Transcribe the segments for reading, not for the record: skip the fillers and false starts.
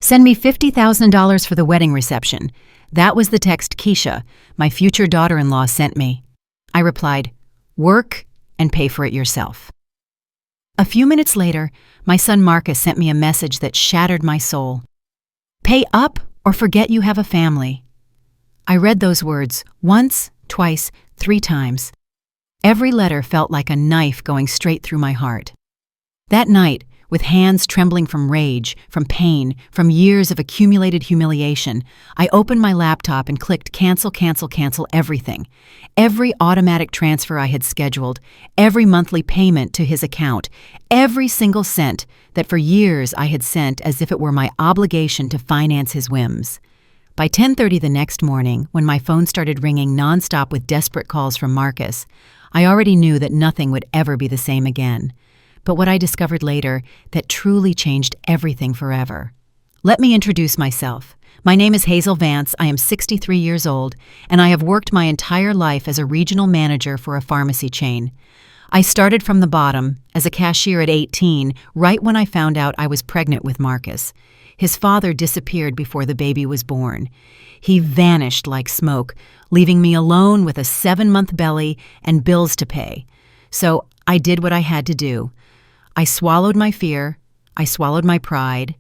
Send me $50,000 for the wedding reception. That was the text Keisha, my future daughter-in-law, sent me. I replied, work and pay for it yourself. A few minutes later, my son Marcus sent me a message that shattered my soul. Pay up or forget you have a family. I read those words once, twice, 3 times. Every letter felt like a knife going straight through my heart. That night, with hands trembling from rage, from pain, from years of accumulated humiliation, I opened my laptop and clicked cancel, cancel, cancel everything. Every automatic transfer I had scheduled, every monthly payment to his account, every single cent that for years I had sent as if it were my obligation to finance his whims. By 10:30 the next morning, when my phone started ringing nonstop with desperate calls from Marcus, I already knew that nothing would ever be the same again. But what I discovered later that truly changed everything forever. Let me introduce myself. My name is Hazel Vance. I am 63 years old, and I have worked my entire life as a regional manager for a pharmacy chain. I started from the bottom, as a cashier at 18, right when I found out I was pregnant with Marcus. His father disappeared before the baby was born. He vanished like smoke, leaving me alone with a 7-month belly and bills to pay. So I did what I had to do. I swallowed my fear, I swallowed my pride,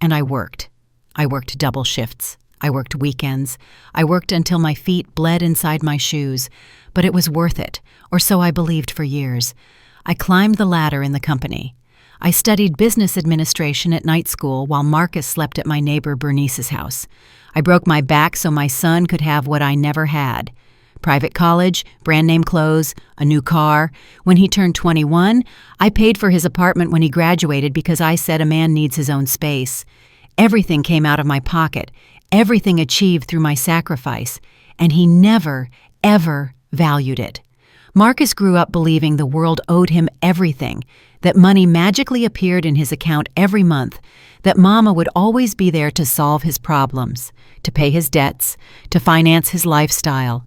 and I worked. I worked double shifts. I worked weekends. I worked until my feet bled inside my shoes, but it was worth it, or so I believed for years. I climbed the ladder in the company. I studied business administration at night school while Marcus slept at my neighbor Bernice's house. I broke my back so my son could have what I never had. Private college, brand name clothes, a new car. When he turned 21, I paid for his apartment when he graduated because I said a man needs his own space. Everything came out of my pocket, everything achieved through my sacrifice, and he never, ever valued it. Marcus grew up believing the world owed him everything, that money magically appeared in his account every month, that Mama would always be there to solve his problems, to pay his debts, to finance his lifestyle.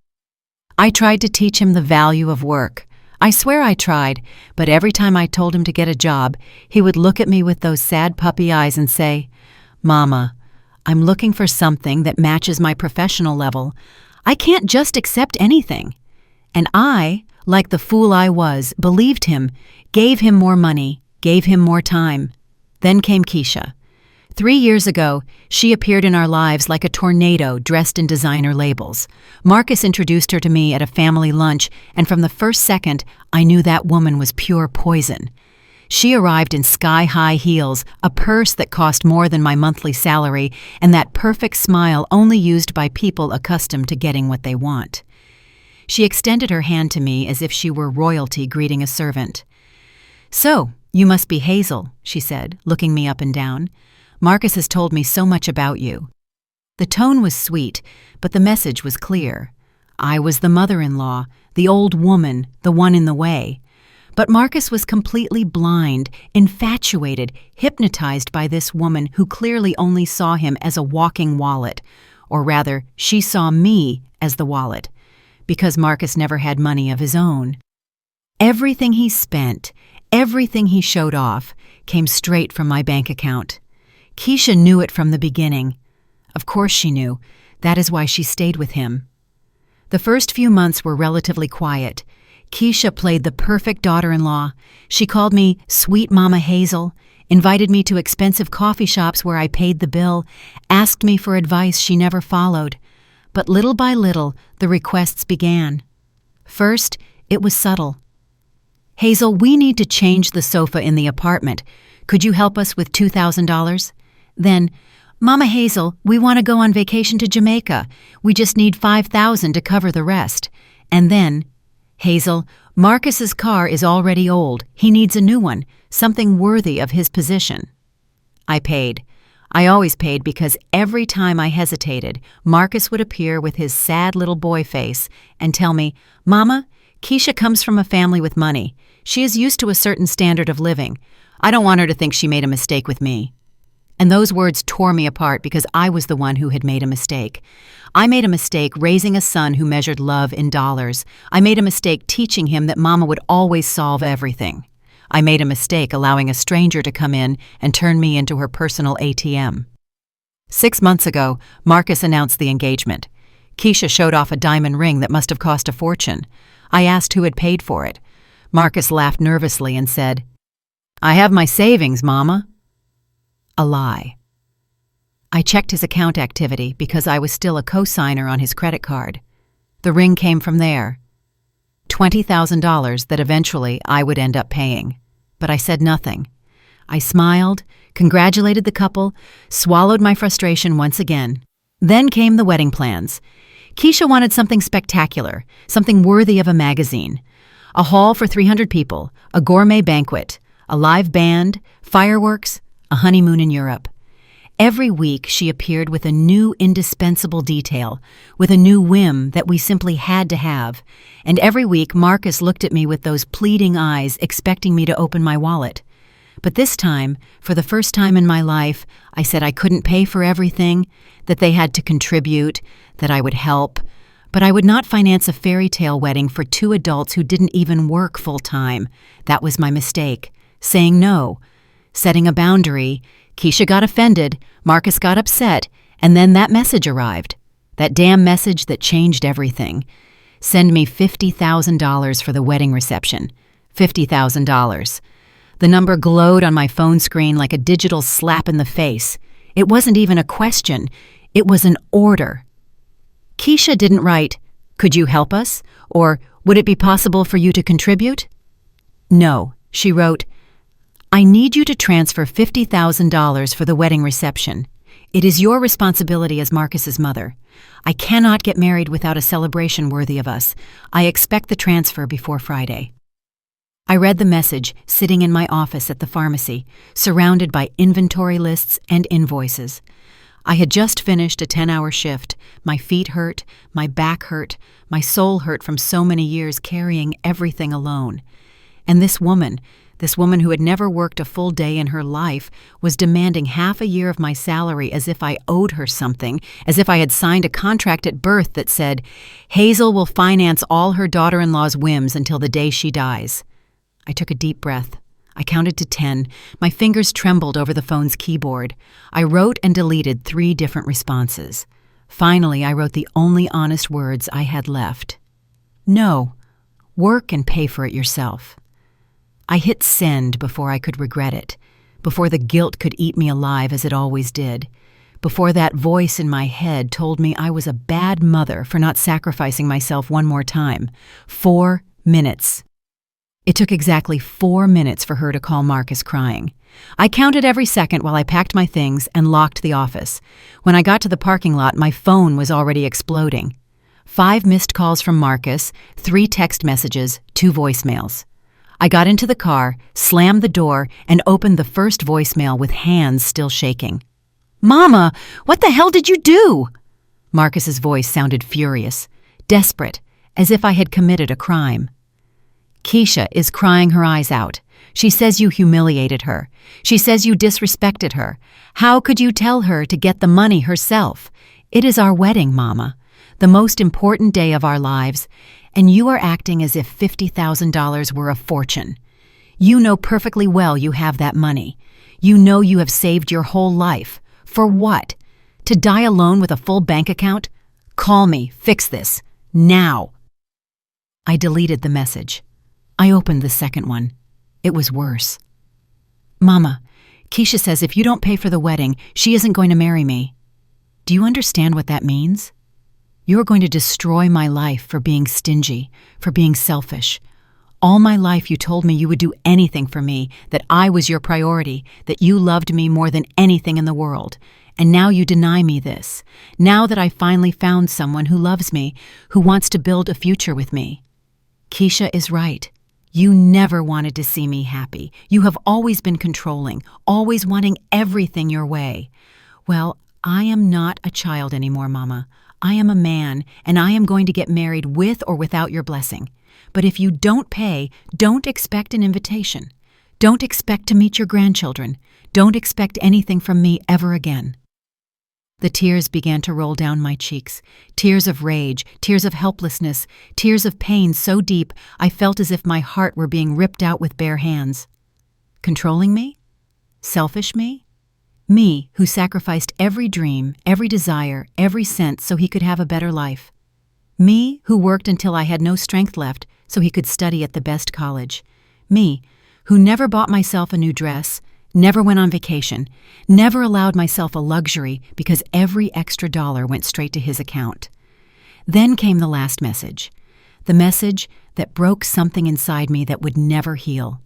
I tried to teach him the value of work. I swear I tried, but every time I told him to get a job, he would look at me with those sad puppy eyes and say, Mama, I'm looking for something that matches my professional level. I can't just accept anything. And I, like the fool I was, believed him, gave him more money, gave him more time. Then came Keisha. 3 years ago, she appeared in our lives like a tornado dressed in designer labels. Marcus introduced her to me at a family lunch, and from the first second, I knew that woman was pure poison. She arrived in sky-high heels, a purse that cost more than my monthly salary, and that perfect smile only used by people accustomed to getting what they want. She extended her hand to me as if she were royalty greeting a servant. So, you must be Hazel, she said, looking me up and down. Marcus has told me so much about you. The tone was sweet, but the message was clear. I was the mother-in-law, the old woman, the one in the way. But Marcus was completely blind, infatuated, hypnotized by this woman who clearly only saw him as a walking wallet. Or rather, she saw me as the wallet, because Marcus never had money of his own. Everything he spent, everything he showed off, came straight from my bank account. Keisha knew it from the beginning. Of course she knew. That is why she stayed with him. The first few months were relatively quiet. Keisha played the perfect daughter-in-law. She called me Sweet Mama Hazel, invited me to expensive coffee shops where I paid the bill, asked me for advice she never followed. But little by little, the requests began. First, it was subtle. Hazel, we need to change the sofa in the apartment. Could you help us with $2,000? Then, Mama Hazel, we want to go on vacation to Jamaica. We just need $5,000 to cover the rest. And then, Hazel, Marcus's car is already old. He needs a new one, something worthy of his position. I paid. I always paid because every time I hesitated, Marcus would appear with his sad little boy face and tell me, Mama, Keisha comes from a family with money. She is used to a certain standard of living. I don't want her to think she made a mistake with me. And those words tore me apart because I was the one who had made a mistake. I made a mistake raising a son who measured love in dollars. I made a mistake teaching him that Mama would always solve everything. I made a mistake allowing a stranger to come in and turn me into her personal ATM. 6 months ago, Marcus announced the engagement. Keisha showed off a diamond ring that must have cost a fortune. I asked who had paid for it. Marcus laughed nervously and said, "I have my savings, Mama." A lie. I checked his account activity because I was still a co-signer on his credit card. The ring came from there. $20,000 that eventually I would end up paying. But I said nothing. I smiled, congratulated the couple, swallowed my frustration once again. Then came the wedding plans. Keisha wanted something spectacular, something worthy of a magazine. A hall for 300 people, a gourmet banquet, a live band, fireworks, a honeymoon in Europe. Every week she appeared with a new indispensable detail, with a new whim that we simply had to have. And every week Marcus looked at me with those pleading eyes, expecting me to open my wallet. But this time, for the first time in my life, I said I couldn't pay for everything, that they had to contribute, that I would help. But I would not finance a fairy tale wedding for 2 adults who didn't even work full-time. That was my mistake. Saying no. Setting a boundary. Keisha got offended, Marcus got upset, and then that message arrived. That damn message that changed everything. Send me $50,000 for the wedding reception. $50,000. The number glowed on my phone screen like a digital slap in the face. It wasn't even a question. It was an order. Keisha didn't write, "Could you help us?" or "Would it be possible for you to contribute?" No, she wrote, "I need you to transfer $50,000 for the wedding reception. It is your responsibility as Marcus's mother. I cannot get married without a celebration worthy of us. I expect the transfer before Friday." I read the message sitting in my office at the pharmacy, surrounded by inventory lists and invoices. I had just finished a 10-hour shift. My feet hurt, my back hurt, my soul hurt from so many years carrying everything alone. And this woman who had never worked a full day in her life, was demanding half a year of my salary as if I owed her something, as if I had signed a contract at birth that said, "Hazel will finance all her daughter-in-law's whims until the day she dies." I took a deep breath. I counted to 10. My fingers trembled over the phone's keyboard. I wrote and deleted 3 different responses. Finally, I wrote the only honest words I had left. No. Work and pay for it yourself. I hit send before I could regret it, before the guilt could eat me alive as it always did, before that voice in my head told me I was a bad mother for not sacrificing myself one more time. 4 minutes. It took exactly 4 minutes for her to call Marcus crying. I counted every second while I packed my things and locked the office. When I got to the parking lot, my phone was already exploding. 5 missed calls from Marcus, 3 text messages, 2 voicemails. I got into the car, slammed the door, and opened the first voicemail with hands still shaking. "Mama, what the hell did you do?" Marcus's voice sounded furious, desperate, as if I had committed a crime. "Keisha is crying her eyes out. She says you humiliated her. She says you disrespected her. How could you tell her to get the money herself? It is our wedding, Mama, the most important day of our lives, and you are acting as if $50,000 were a fortune. You know perfectly well you have that money. You know you have saved your whole life. For what? To die alone with a full bank account? Call me, fix this, now." I deleted the message. I opened the second one. It was worse. "Mama, Keisha says if you don't pay for the wedding, she isn't going to marry me. Do you understand what that means? You're going to destroy my life for being stingy, for being selfish. All my life you told me you would do anything for me, that I was your priority, that you loved me more than anything in the world. And now you deny me this, now that I finally found someone who loves me, who wants to build a future with me. Keisha is right. You never wanted to see me happy. You have always been controlling, always wanting everything your way. Well, I am not a child anymore, Mama. I am a man, and I am going to get married with or without your blessing. But if you don't pay, don't expect an invitation. Don't expect to meet your grandchildren. Don't expect anything from me ever again." The tears began to roll down my cheeks, tears of rage, tears of helplessness, tears of pain so deep I felt as if my heart were being ripped out with bare hands. Controlling me? Selfish me? Me, who sacrificed every dream, every desire, every cent so he could have a better life. Me, who worked until I had no strength left so he could study at the best college. Me, who never bought myself a new dress, never went on vacation, never allowed myself a luxury because every extra dollar went straight to his account. Then came the last message, the message that broke something inside me that would never heal.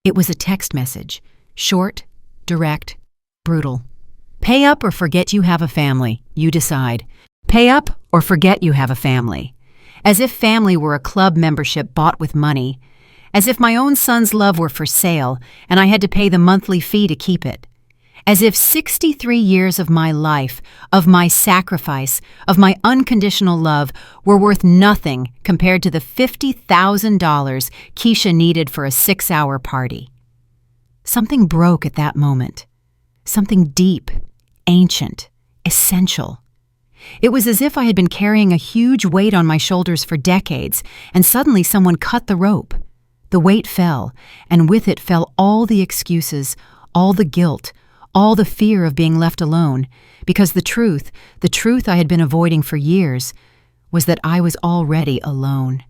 It was a text message, short, direct, brutal. Pay up or forget you have a family. You decide. Pay up or forget you have a family. As if family were a club membership bought with money. As if my own son's love were for sale and I had to pay the monthly fee to keep it. As if 63 years of my life, of my sacrifice, of my unconditional love were worth nothing compared to the $50,000 Keisha needed for a 6-hour party. Something broke at that moment. Something deep, ancient, essential. It was as if I had been carrying a huge weight on my shoulders for decades, and suddenly someone cut the rope. The weight fell, and with it fell all the excuses, all the guilt, all the fear of being left alone, because the truth I had been avoiding for years, was that I was already alone.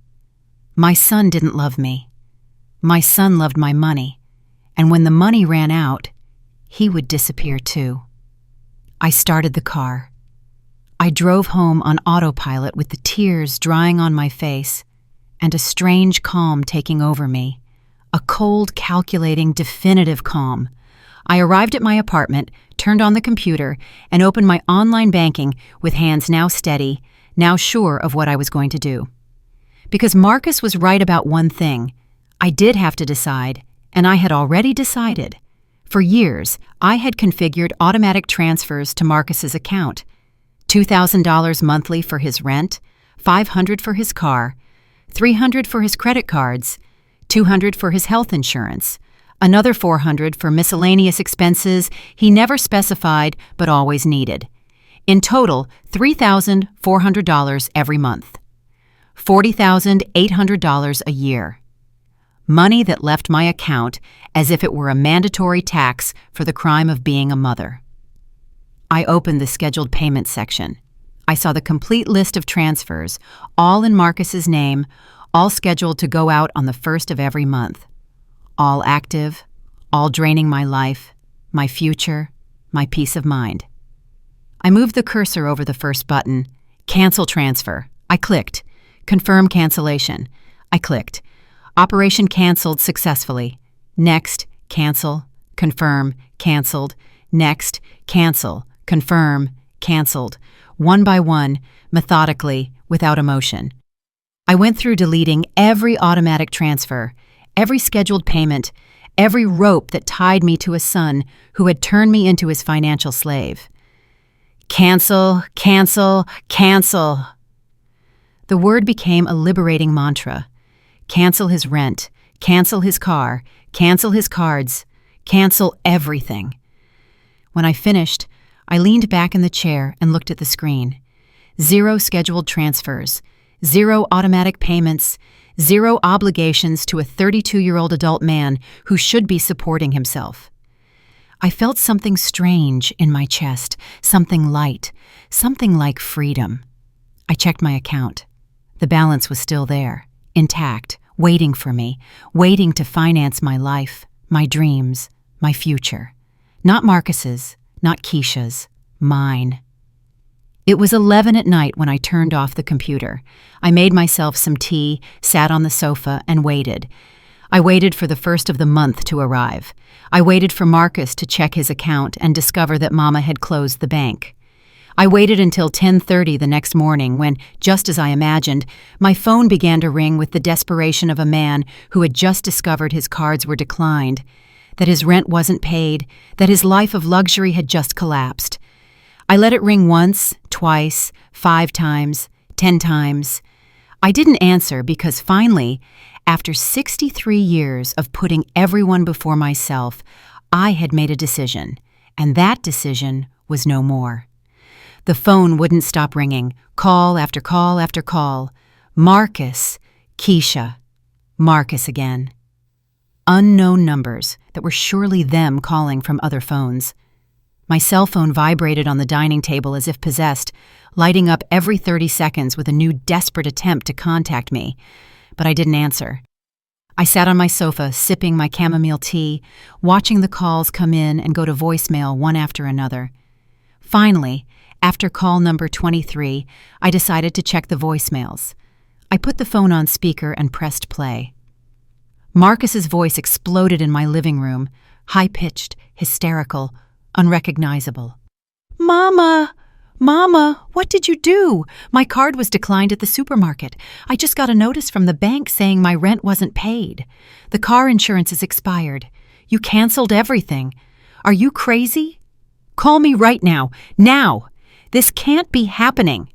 My son didn't love me. My son loved my money, and when the money ran out, he would disappear too. I started the car. I drove home on autopilot with the tears drying on my face and a strange calm taking over me, a cold, calculating, definitive calm. I arrived at my apartment, turned on the computer, and opened my online banking with hands now steady, now sure of what I was going to do. Because Marcus was right about one thing. I did have to decide, and I had already decided. For years, I had configured automatic transfers to Marcus's account. $2,000 monthly for his rent, $500 for his car, $300 for his credit cards, $200 for his health insurance, another $400 for miscellaneous expenses he never specified but always needed. In total, $3,400 every month. $40,800 a year. Money that left my account as if it were a mandatory tax for the crime of being a mother. I opened the scheduled payment section. I saw the complete list of transfers, all in Marcus's name, all scheduled to go out on the 1st of every month. All active, all draining my life, my future, my peace of mind. I moved the cursor over the first button, Cancel Transfer. I clicked. Confirm cancellation. I clicked. Operation canceled successfully. Next, cancel, confirm, canceled. Next, cancel, confirm, canceled. One by one, methodically, without emotion. I went through deleting every automatic transfer, every scheduled payment, every rope that tied me to a son who had turned me into his financial slave. Cancel, cancel, cancel. The word became a liberating mantra. Cancel his rent, cancel his car, cancel his cards, cancel everything. When I finished, I leaned back in the chair and looked at the screen. 0 scheduled transfers, 0 automatic payments, 0 obligations to a 32-year-old adult man who should be supporting himself. I felt something strange in my chest, something light, something like freedom. I checked my account. The balance was still there, intact, waiting for me, waiting to finance my life, my dreams, my future. Not Marcus's, not Keisha's, mine. It was 11 at night when I turned off the computer. I made myself some tea, sat on the sofa, and waited. I waited for the 1st of the month to arrive. I waited for Marcus to check his account and discover that Mama had closed the bank. I waited until 10:30 the next morning when, just as I imagined, my phone began to ring with the desperation of a man who had just discovered his cards were declined, that his rent wasn't paid, that his life of luxury had just collapsed. I let it ring once, twice, 5 times, 10 times. I didn't answer because finally, after 63 years of putting everyone before myself, I had made a decision, and that decision was no more. The phone wouldn't stop ringing, call after call after call. Marcus, Keisha, Marcus again. Unknown numbers that were surely them calling from other phones. My cell phone vibrated on the dining table as if possessed, lighting up every 30 seconds with a new desperate attempt to contact me. But I didn't answer. I sat on my sofa, sipping my chamomile tea, watching the calls come in and go to voicemail one after another. Finally, after call number 23, I decided to check the voicemails. I put the phone on speaker and pressed play. Marcus's voice exploded in my living room, high-pitched, hysterical, unrecognizable. "Mama! Mama, what did you do? My card was declined at the supermarket. I just got a notice from the bank saying my rent wasn't paid. The car insurance is expired. You canceled everything. Are you crazy? Call me right now. Now! This can't be happening."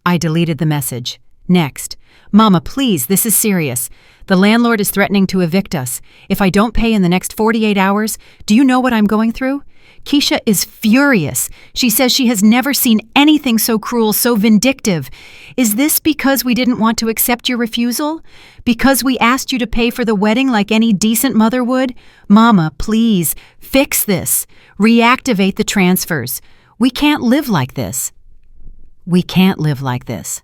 I deleted the message. Next. "Mama, please, this is serious. The landlord is threatening to evict us. If I don't pay in the next 48 hours, do you know what I'm going through? Keisha is furious. She says she has never seen anything so cruel, so vindictive. Is this because we didn't want to accept your refusal? Because we asked you to pay for the wedding like any decent mother would? Mama, please, fix this. Reactivate the transfers. We can't live like this." We can't live like this.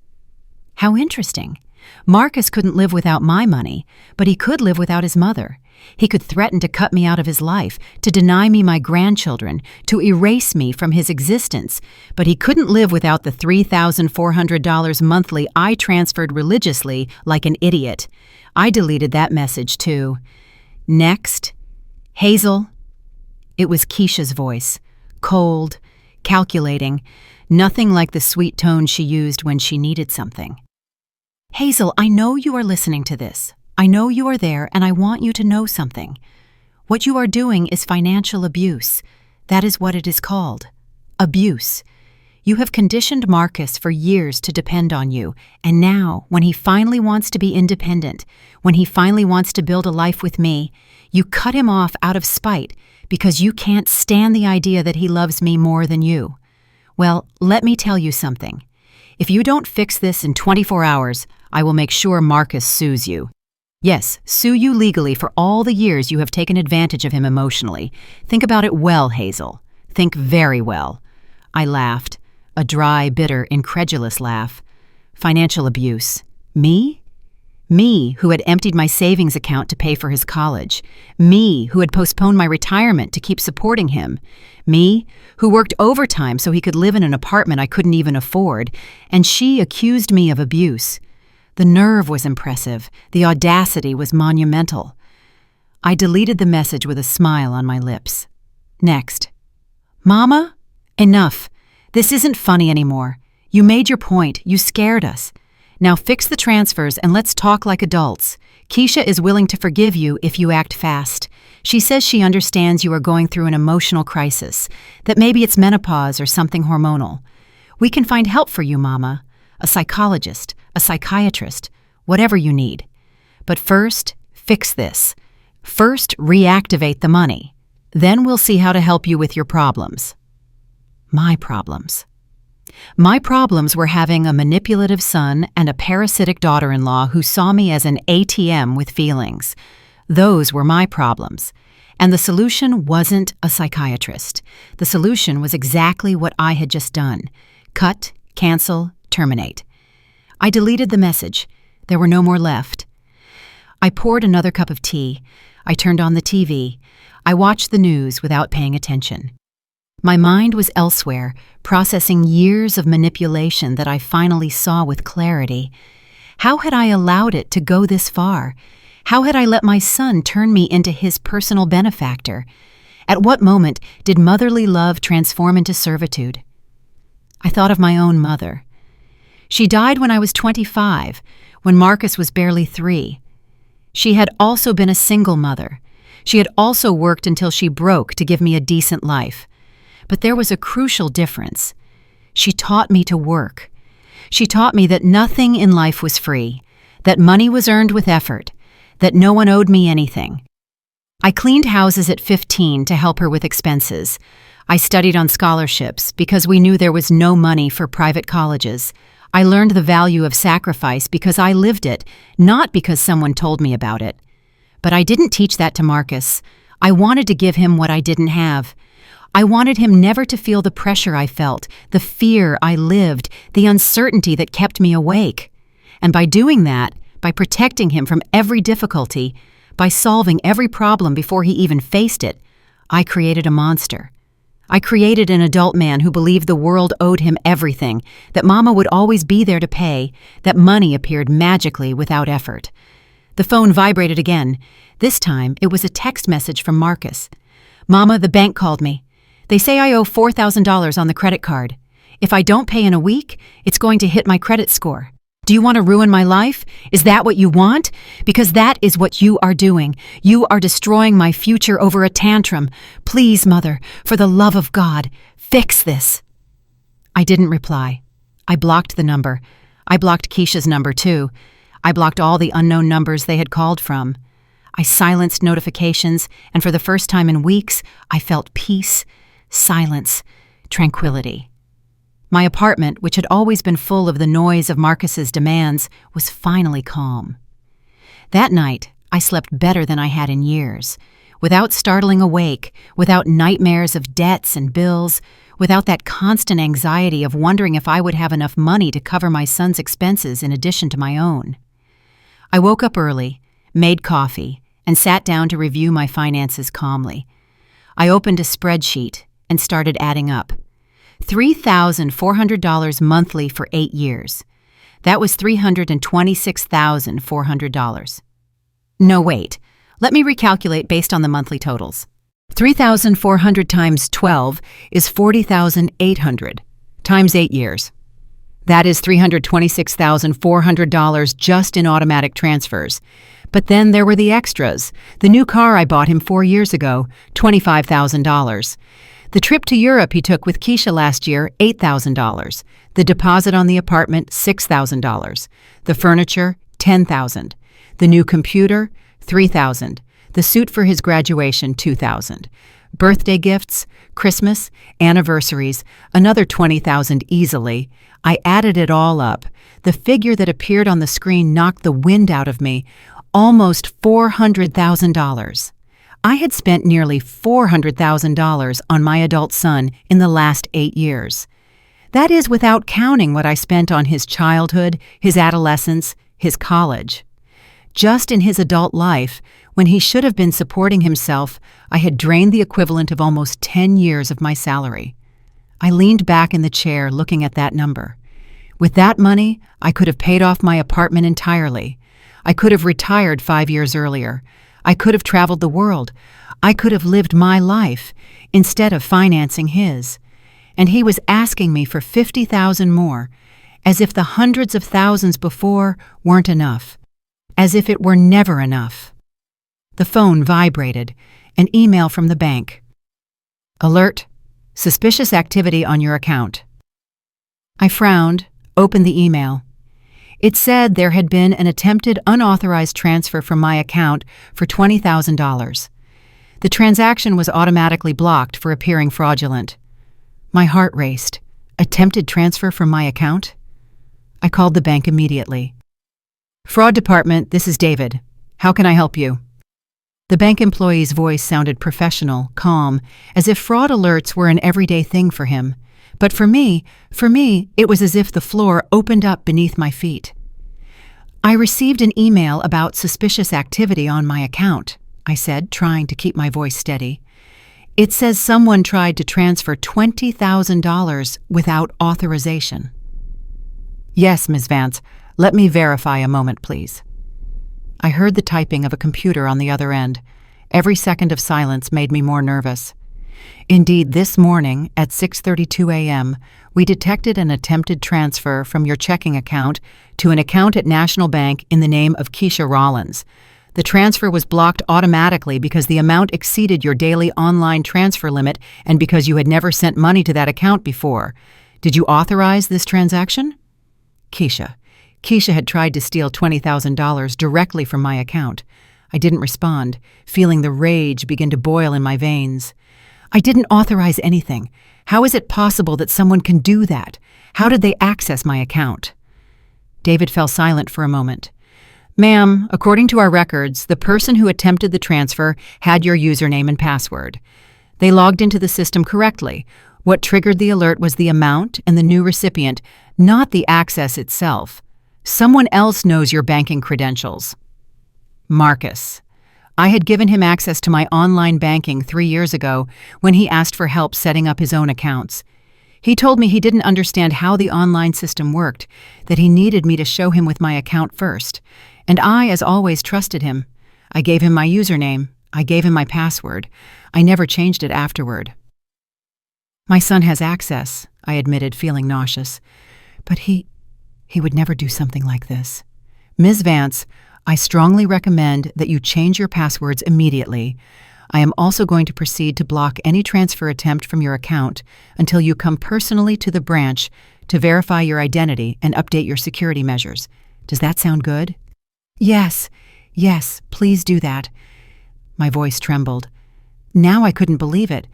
How interesting. Marcus couldn't live without my money, but he could live without his mother. He could threaten to cut me out of his life, to deny me my grandchildren, to erase me from his existence, but he couldn't live without the $3,400 monthly I transferred religiously like an idiot. I deleted that message too. Next. "Hazel." It was Keisha's voice, cold, calculating, nothing like the sweet tone she used when she needed something. "Hazel, I know you are listening to this. I know you are there, and I want you to know something. What you are doing is financial abuse. That is what it is called. Abuse. You have conditioned Marcus for years to depend on you, and now, when he finally wants to be independent, when he finally wants to build a life with me, you cut him off out of spite because you can't stand the idea that he loves me more than you. Well, let me tell you something. If you don't fix this in 24 hours, I will make sure Marcus sues you. Yes, sue you legally for all the years you have taken advantage of him emotionally. Think about it well, Hazel. Think very well." I laughed, a dry, bitter, incredulous laugh. Financial abuse. Me? Me, who had emptied my savings account to pay for his college. Me, who had postponed my retirement to keep supporting him. Me, who worked overtime so he could live in an apartment I couldn't even afford. And she accused me of abuse. The nerve was impressive. The audacity was monumental. I deleted the message with a smile on my lips. Next. "Mama? Enough. This isn't funny anymore. You made your point. You scared us. Now fix the transfers and let's talk like adults. Keisha is willing to forgive you if you act fast. She says she understands you are going through an emotional crisis, that maybe it's menopause or something hormonal. We can find help for you, Mama. A psychologist, a psychiatrist, whatever you need. But first, fix this. First, reactivate the money. Then we'll see how to help you with your problems." My problems. My problems were having a manipulative son and a parasitic daughter-in-law who saw me as an ATM with feelings. Those were my problems. And the solution wasn't a psychiatrist. The solution was exactly what I had just done. Cut, cancel, terminate. I deleted the message. There were no more left. I poured another cup of tea. I turned on the TV. I watched the news without paying attention. My mind was elsewhere, processing years of manipulation that I finally saw with clarity. How had I allowed it to go this far? How had I let my son turn me into his personal benefactor? At what moment did motherly love transform into servitude? I thought of my own mother. She died when I was 25, when Marcus was barely 3. She had also been a single mother. She had also worked until she broke to give me a decent life. But there was a crucial difference. She taught me to work. She taught me that nothing in life was free, that money was earned with effort, that no one owed me anything. I cleaned houses at 15 to help her with expenses. I studied on scholarships because we knew there was no money for private colleges. I learned the value of sacrifice because I lived it, not because someone told me about it. But I didn't teach that to Marcus. I wanted to give him what I didn't have. I wanted him never to feel the pressure I felt, the fear I lived, the uncertainty that kept me awake. And by doing that, by protecting him from every difficulty, by solving every problem before he even faced it, I created a monster. I created an adult man who believed the world owed him everything, that Mama would always be there to pay, that money appeared magically without effort. The phone vibrated again. This time, it was a text message from Marcus. "Mama, the bank called me. They say I owe $4,000 on the credit card. If I don't pay in a week, it's going to hit my credit score. Do you want to ruin my life? Is that what you want? Because that is what you are doing. You are destroying my future over a tantrum. Please, Mother, for the love of God, fix this." I didn't reply. I blocked the number. I blocked Keisha's number, too. I blocked all the unknown numbers they had called from. I silenced notifications, and for the first time in weeks, I felt peace, silence, tranquility. My apartment, which had always been full of the noise of Marcus's demands, was finally calm. That night, I slept better than I had in years, without startling awake, without nightmares of debts and bills, without that constant anxiety of wondering if I would have enough money to cover my son's expenses in addition to my own. I woke up early, made coffee, and sat down to review my finances calmly. I opened a spreadsheet and started adding up. $3,400 monthly for 8 years. That was $326,400. No, wait. Let me recalculate based on the monthly totals. 3,400 times 12 is 40,800 times 8 years. That is $326,400 just in automatic transfers. But then there were the extras. The new car I bought him 4 years ago, $25,000. The trip to Europe he took with Keisha last year, $8,000. The deposit on the apartment, $6,000. The furniture, $10,000. The new computer, $3,000. The suit for his graduation, $2,000. Birthday gifts, Christmas, anniversaries, another $20,000 easily. I added it all up. The figure that appeared on the screen knocked the wind out of me. Almost $400,000. I had spent nearly $400,000 on my adult son in the last 8 years. That is without counting what I spent on his childhood, his adolescence, his college. Just in his adult life, when he should have been supporting himself, I had drained the equivalent of almost 10 years of my salary. I leaned back in the chair looking at that number. With that money, I could have paid off my apartment entirely. I could have retired 5 years earlier. I could have traveled the world. I could have lived my life instead of financing his. And he was asking me for $50,000 more, as if the hundreds of thousands before weren't enough, as if it were never enough. The phone vibrated, an email from the bank. "Alert, suspicious activity on your account." I frowned, opened the email. It said there had been an attempted unauthorized transfer from my account for $20,000. The transaction was automatically blocked for appearing fraudulent. My heart raced. Attempted transfer from my account? I called the bank immediately. "Fraud department, this is David. How can I help you?" The bank employee's voice sounded professional, calm, as if fraud alerts were an everyday thing for him. But for me, it was as if the floor opened up beneath my feet. "I received an email about suspicious activity on my account," I said, trying to keep my voice steady. "It says someone tried to transfer $20,000 without authorization." "Yes, Ms. Vance. Let me verify a moment, please." I heard the typing of a computer on the other end. Every second of silence made me more nervous. "Indeed, this morning at 6:32 a.m., we detected an attempted transfer from your checking account to an account at National Bank in the name of Keisha Rollins. The transfer was blocked automatically because the amount exceeded your daily online transfer limit and because you had never sent money to that account before. Did you authorize this transaction?" Keisha. Keisha had tried to steal $20,000 directly from my account. I didn't respond, feeling the rage begin to boil in my veins. "I didn't authorize anything. How is it possible that someone can do that? How did they access my account?" David fell silent for a moment. "Ma'am, according to our records, the person who attempted the transfer had your username and password. They logged into the system correctly. What triggered the alert was the amount and the new recipient, not the access itself. Someone else knows your banking credentials. Marcus. I had given him access to my online banking 3 years ago when he asked for help setting up his own accounts. He told me he didn't understand how the online system worked, that he needed me to show him with my account first. And I, as always, trusted him. I gave him my username. I gave him my password. I never changed it afterward. My son has access, I admitted, feeling nauseous. But he would never do something like this. Ms. Vance, I strongly recommend that you change your passwords immediately. I am also going to proceed to block any transfer attempt from your account until you come personally to the branch to verify your identity and update your security measures. Does that sound good? Yes, please do that. My voice trembled. Now I couldn't believe it.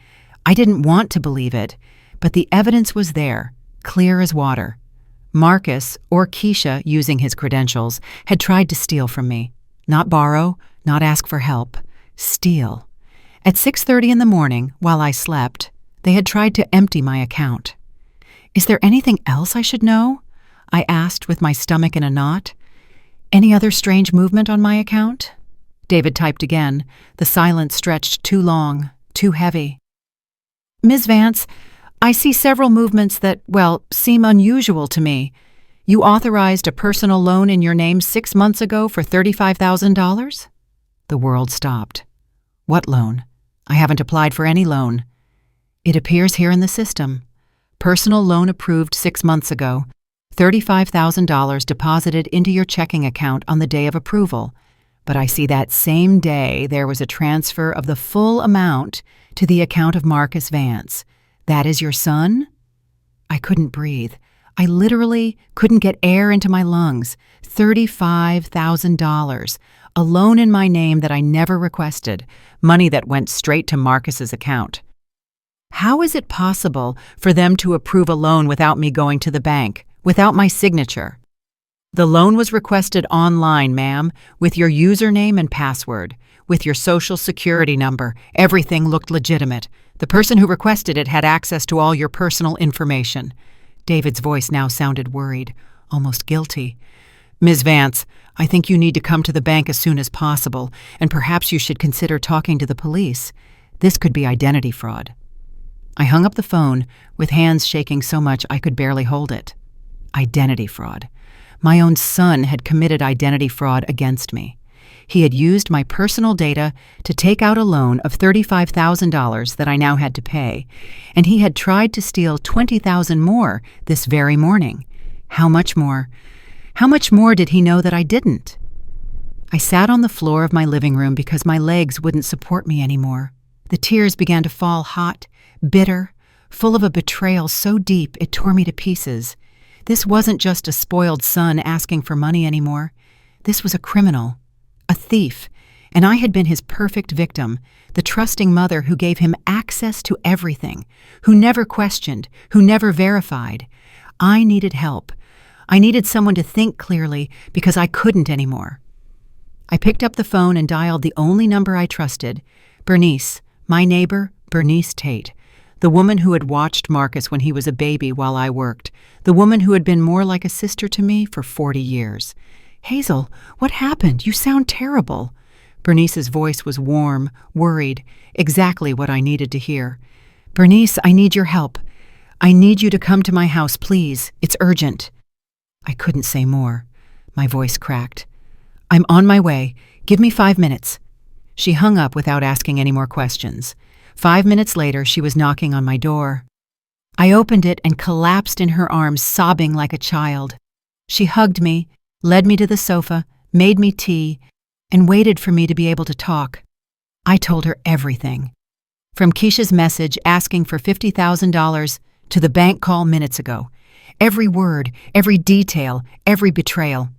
I didn't want to believe it, but the evidence was there, clear as water. Marcus, or Keisha using his credentials, had tried to steal from me. Not borrow, not ask for help. Steal. At 6:30 in the morning, while I slept, they had tried to empty my account. Is there anything else I should know? I asked with my stomach in a knot. Any other strange movement on my account? David typed again. The silence stretched too long, too heavy. Ms. Vance, I see several movements that, seem unusual to me. You authorized a personal loan in your name 6 months ago for $35,000? The world stopped. What loan? I haven't applied for any loan. It appears here in the system. Personal loan approved 6 months ago. $35,000 deposited into your checking account on the day of approval. But I see that same day there was a transfer of the full amount to the account of Marcus Vance. That is your son? I couldn't breathe. I literally couldn't get air into my lungs. $35,000. A loan in my name that I never requested. Money that went straight to Marcus's account. How is it possible for them to approve a loan without me going to the bank, without my signature? The loan was requested online, ma'am, with your username and password, with your social security number. Everything looked legitimate. The person who requested it had access to all your personal information. David's voice now sounded worried, almost guilty. Ms. Vance, I think you need to come to the bank as soon as possible, and perhaps you should consider talking to the police. This could be identity fraud. I hung up the phone, with hands shaking so much I could barely hold it. Identity fraud. My own son had committed identity fraud against me. He had used my personal data to take out a loan of $35,000 that I now had to pay, and he had tried to steal $20,000 more this very morning. How much more? How much more did he know that I didn't? I sat on the floor of my living room because my legs wouldn't support me anymore. The tears began to fall hot, bitter, full of a betrayal so deep it tore me to pieces. This wasn't just a spoiled son asking for money anymore. This was a criminal, a thief, and I had been his perfect victim, the trusting mother who gave him access to everything, who never questioned, who never verified. I needed help. I needed someone to think clearly because I couldn't anymore. I picked up the phone and dialed the only number I trusted, Bernice, my neighbor, Bernice Tate, the woman who had watched Marcus when he was a baby while I worked, the woman who had been more like a sister to me for 40 years. Hazel, what happened? You sound terrible. Bernice's voice was warm, worried, exactly what I needed to hear. Bernice, I need your help. I need you to come to my house, please. It's urgent. I couldn't say more. My voice cracked. I'm on my way. Give me 5 minutes. She hung up without asking any more questions. 5 minutes later, she was knocking on my door. I opened it and collapsed in her arms, sobbing like a child. She hugged me, led me to the sofa, made me tea, and waited for me to be able to talk. I told her everything. From Keisha's message asking for $50,000 to the bank call minutes ago. Every word, every detail, every betrayal.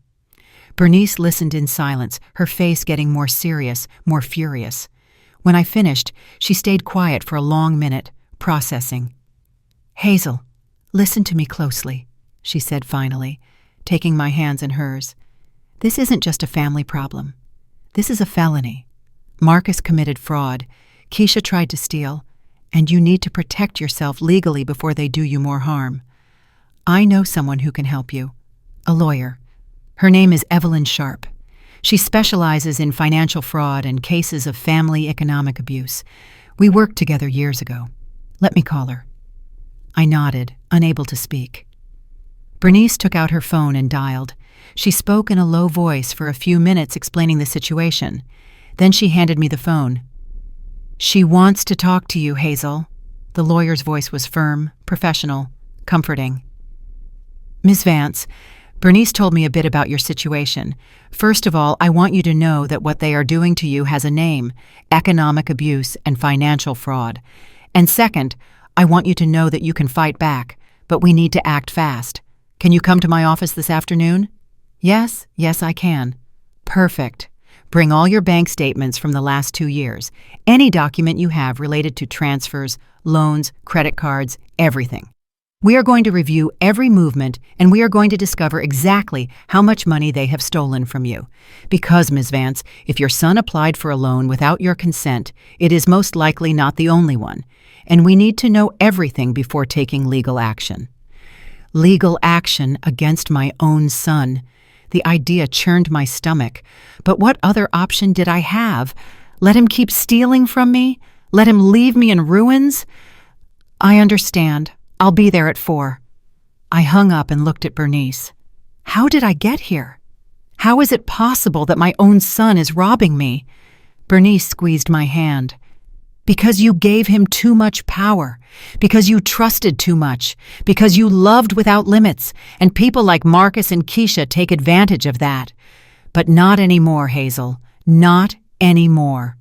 Bernice listened in silence, her face getting more serious, more furious. When I finished, she stayed quiet for a long minute, processing. Hazel, listen to me closely, she said finally, taking my hands in hers. This isn't just a family problem. This is a felony. Marcus committed fraud. Keisha tried to steal. and you need to protect yourself legally before they do you more harm. I know someone who can help you, a lawyer. Her name is Evelyn Sharp. She specializes in financial fraud and cases of family economic abuse. We worked together years ago. Let me call her. I nodded, unable to speak. Bernice took out her phone and dialed. She spoke in a low voice for a few minutes explaining the situation. Then she handed me the phone. "She wants to talk to you, Hazel." The lawyer's voice was firm, professional, comforting. "Ms. Vance, Bernice told me a bit about your situation. First of all, I want you to know that what they are doing to you has a name: economic abuse and financial fraud. And second, I want you to know that you can fight back, but we need to act fast. Can you come to my office this afternoon?" "Yes, I can." "Perfect. Bring all your bank statements from the last 2 years. Any document you have related to transfers, loans, credit cards, everything. We are going to review every movement, and we are going to discover exactly how much money they have stolen from you. Because, Ms. Vance, if your son applied for a loan without your consent, it is most likely not the only one, and we need to know everything before taking legal action." Legal action against my own son. The idea churned my stomach. But what other option did I have? Let him keep stealing from me? Let him leave me in ruins? "I understand. I'll be there at 4. I hung up and looked at Bernice. How did I get here? How is it possible that my own son is robbing me? Bernice squeezed my hand. "Because you gave him too much power, because you trusted too much, because you loved without limits, and people like Marcus and Keisha take advantage of that. But not anymore, Hazel, not anymore."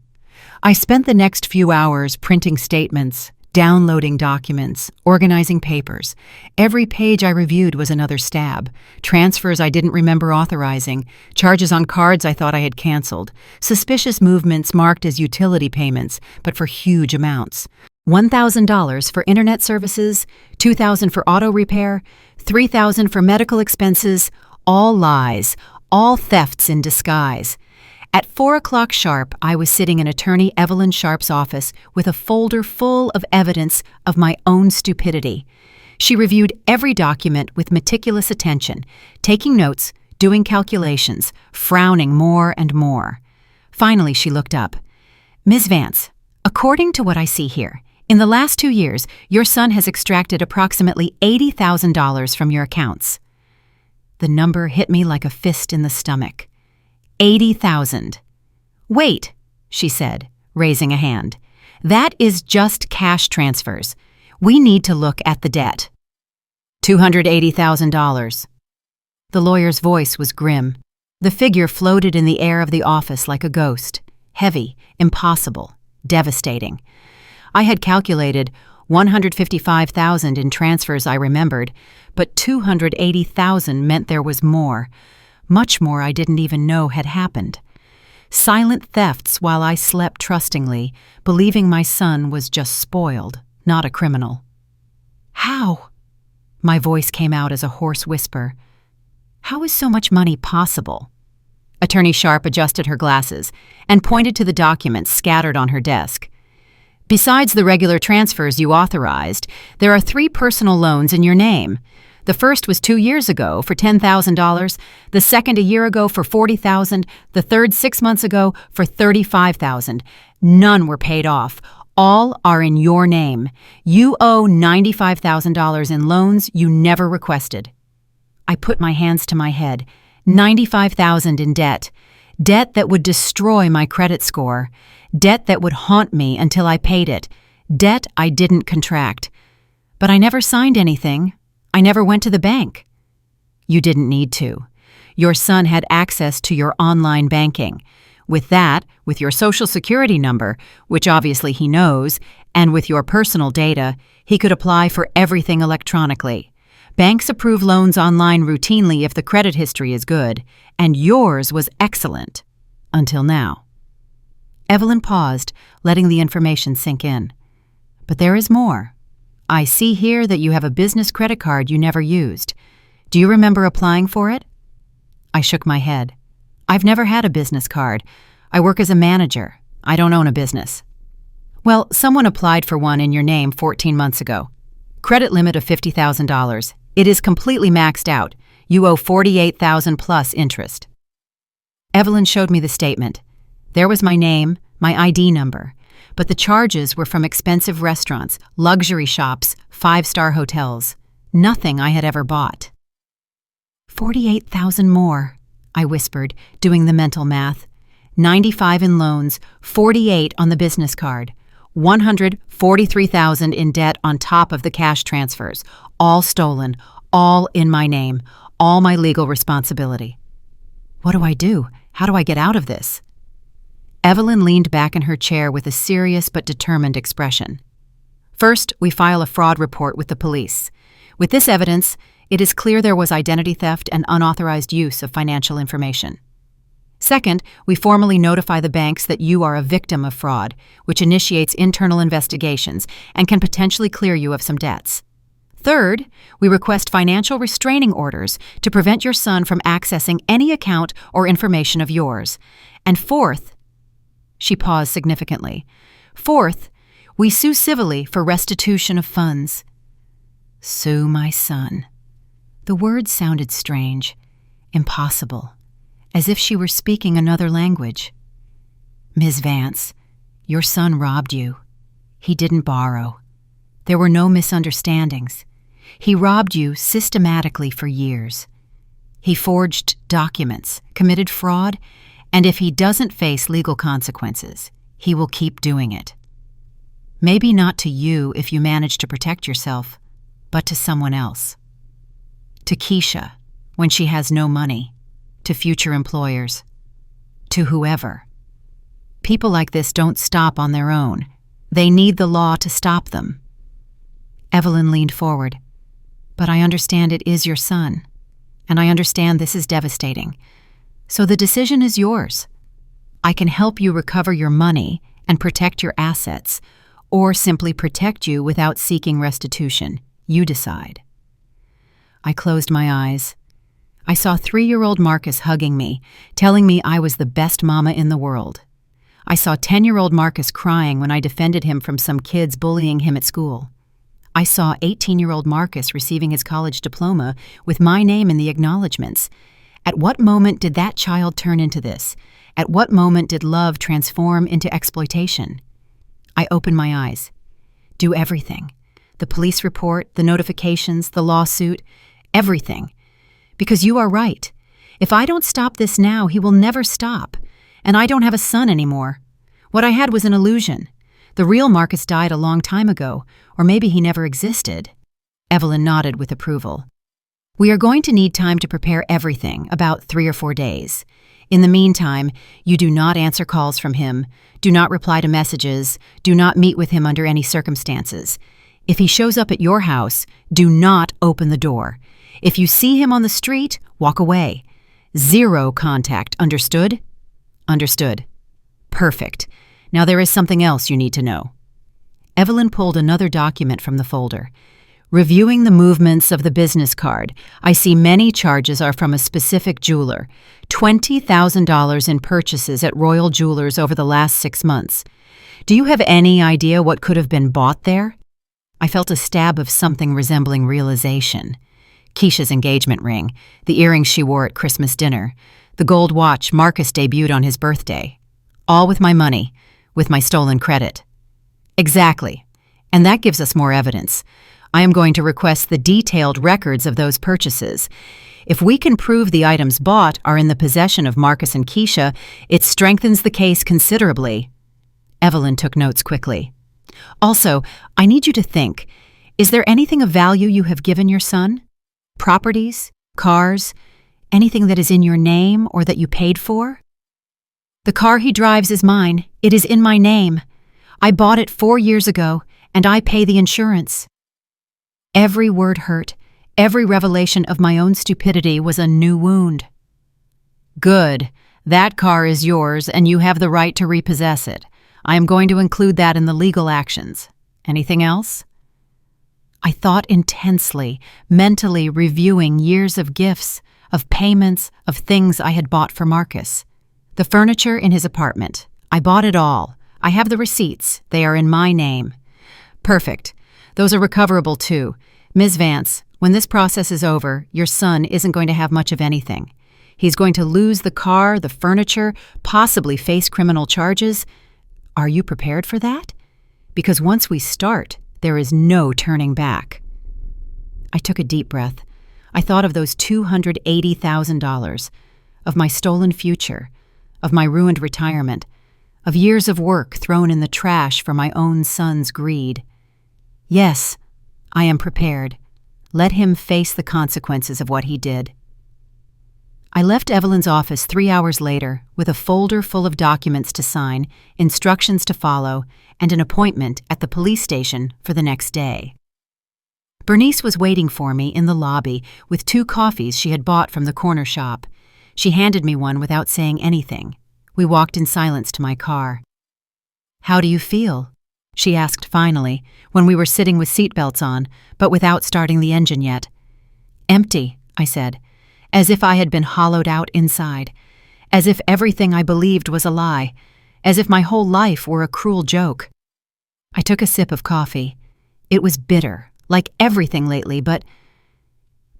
I spent the next few hours printing statements, downloading documents, organizing papers. Every page I reviewed was another stab. Transfers I didn't remember authorizing, charges on cards I thought I had canceled, suspicious movements marked as utility payments, but for huge amounts. $1,000 for internet services, $2,000 for auto repair, $3,000 for medical expenses, all lies, all thefts in disguise. At 4 o'clock sharp, I was sitting in attorney Evelyn Sharp's office with a folder full of evidence of my own stupidity. She reviewed every document with meticulous attention, taking notes, doing calculations, frowning more and more. Finally, she looked up. "Ms. Vance, according to what I see here, in the last 2 years, your son has extracted approximately $80,000 from your accounts." The number hit me like a fist in the stomach. 80,000. "Wait," she said, raising a hand. "That is just cash transfers. We need to look at the debt." $280,000. The lawyer's voice was grim. The figure floated in the air of the office like a ghost, heavy, impossible, devastating. I had calculated 155,000 in transfers I remembered, but 280,000 meant there was more. Much more I didn't even know had happened. Silent thefts while I slept trustingly, believing my son was just spoiled, not a criminal. "How?" My voice came out as a hoarse whisper. "How is so much money possible?" Attorney Sharp adjusted her glasses and pointed to the documents scattered on her desk. "Besides the regular transfers you authorized, there are 3 personal loans in your name. The first was 2 years ago for $10,000, the second a year ago for $40,000, the third 6 months ago for $35,000. None were paid off. All are in your name. You owe $95,000 in loans you never requested." I put my hands to my head. 95,000 in debt. Debt that would destroy my credit score. Debt that would haunt me until I paid it. Debt I didn't contract. But I never signed anything. I never went to the bank. "You didn't need to. Your son had access to your online banking. With that, with your Social Security number, which obviously he knows, and with your personal data, he could apply for everything electronically. Banks approve loans online routinely if the credit history is good, and yours was excellent. Until now." Evelyn paused, letting the information sink in. "But there is more. I see here that you have a business credit card you never used. Do you remember applying for it?" I shook my head. "I've never had a business card. I work as a manager. I don't own a business." Well, someone applied for one in your name 14 months ago. Credit limit of $50,000. It is completely maxed out. You owe $48,000 plus interest. Evelyn showed me the statement. There was my name, my ID number, but the charges were from expensive restaurants, luxury shops, 5-star hotels. Nothing I had ever bought. 48,000 more, I whispered, doing the mental math. 95 in loans, 48 on the business card, 143,000 in debt on top of the cash transfers, all stolen, all in my name, all my legal responsibility. What do I do? How do I get out of this? Evelyn leaned back in her chair with a serious but determined expression. First, we file a fraud report with the police. With this evidence, it is clear there was identity theft and unauthorized use of financial information. Second, we formally notify the banks that you are a victim of fraud, which initiates internal investigations and can potentially clear you of some debts. Third, we request financial restraining orders to prevent your son from accessing any account or information of yours. And fourth, she paused significantly. Fourth, we sue civilly for restitution of funds. Sue my son. The words sounded strange, impossible, as if she were speaking another language. Ms. Vance, your son robbed you. He didn't borrow. There were no misunderstandings. He robbed you systematically for years. He forged documents, committed fraud, and if he doesn't face legal consequences, he will keep doing it. Maybe not to you if you manage to protect yourself, but to someone else. To Keisha, when she has no money. To future employers. To whoever. People like this don't stop on their own. They need the law to stop them. Evelyn leaned forward. But I understand it is your son, and I understand this is devastating. So the decision is yours. I can help you recover your money and protect your assets, or simply protect you without seeking restitution. You decide. I closed my eyes. I saw 3-year-old Marcus hugging me, telling me I was the best mama in the world. I saw 10-year-old Marcus crying when I defended him from some kids bullying him at school. I saw 18-year-old Marcus receiving his college diploma with my name in the acknowledgments. At what moment did that child turn into this? At what moment did love transform into exploitation? I opened my eyes. Do everything. The police report, the notifications, the lawsuit, everything. Because you are right. If I don't stop this now, he will never stop. And I don't have a son anymore. What I had was an illusion. The real Marcus died a long time ago, or maybe he never existed. Evelyn nodded with approval. We are going to need time to prepare everything, about 3 or 4 days. In the meantime, you do not answer calls from him, do not reply to messages, do not meet with him under any circumstances. If he shows up at your house, do not open the door. If you see him on the street, walk away. 0 contact, understood? Understood. Perfect. Now there is something else you need to know. Evelyn pulled another document from the folder. Reviewing the movements of the business card, I see many charges are from a specific jeweler. $20,000 in purchases at Royal Jewelers over the last 6 months. Do you have any idea what could have been bought there? I felt a stab of something resembling realization. Keisha's engagement ring, the earrings she wore at Christmas dinner, the gold watch Marcus debuted on his birthday. All with my money, with my stolen credit. Exactly. And that gives us more evidence. I am going to request the detailed records of those purchases. If we can prove the items bought are in the possession of Marcus and Keisha, it strengthens the case considerably. Evelyn took notes quickly. Also, I need you to think, is there anything of value you have given your son? Properties? Cars? Anything that is in your name or that you paid for? The car he drives is mine. It is in my name. I bought it 4 years ago, and I pay the insurance. Every word hurt. Every revelation of my own stupidity was a new wound. Good. That car is yours, and you have the right to repossess it. I am going to include that in the legal actions. Anything else? I thought intensely, mentally reviewing years of gifts, of payments, of things I had bought for Marcus. The furniture in his apartment. I bought it all. I have the receipts. They are in my name. Perfect. Those are recoverable too. Ms. Vance, when this process is over, your son isn't going to have much of anything. He's going to lose the car, the furniture, possibly face criminal charges. Are you prepared for that? Because once we start, there is no turning back. I took a deep breath. I thought of those $280,000, of my stolen future, of my ruined retirement, of years of work thrown in the trash for my own son's greed. Yes, I am prepared. Let him face the consequences of what he did. I left Evelyn's office 3 hours later with a folder full of documents to sign, instructions to follow, and an appointment at the police station for the next day. Bernice was waiting for me in the lobby with 2 coffees she had bought from the corner shop. She handed me one without saying anything. We walked in silence to my car. "How do you feel?" she asked finally, when we were sitting with seatbelts on, but without starting the engine yet. "Empty," I said, as if I had been hollowed out inside, as if everything I believed was a lie, as if my whole life were a cruel joke. I took a sip of coffee. It was bitter, like everything lately, but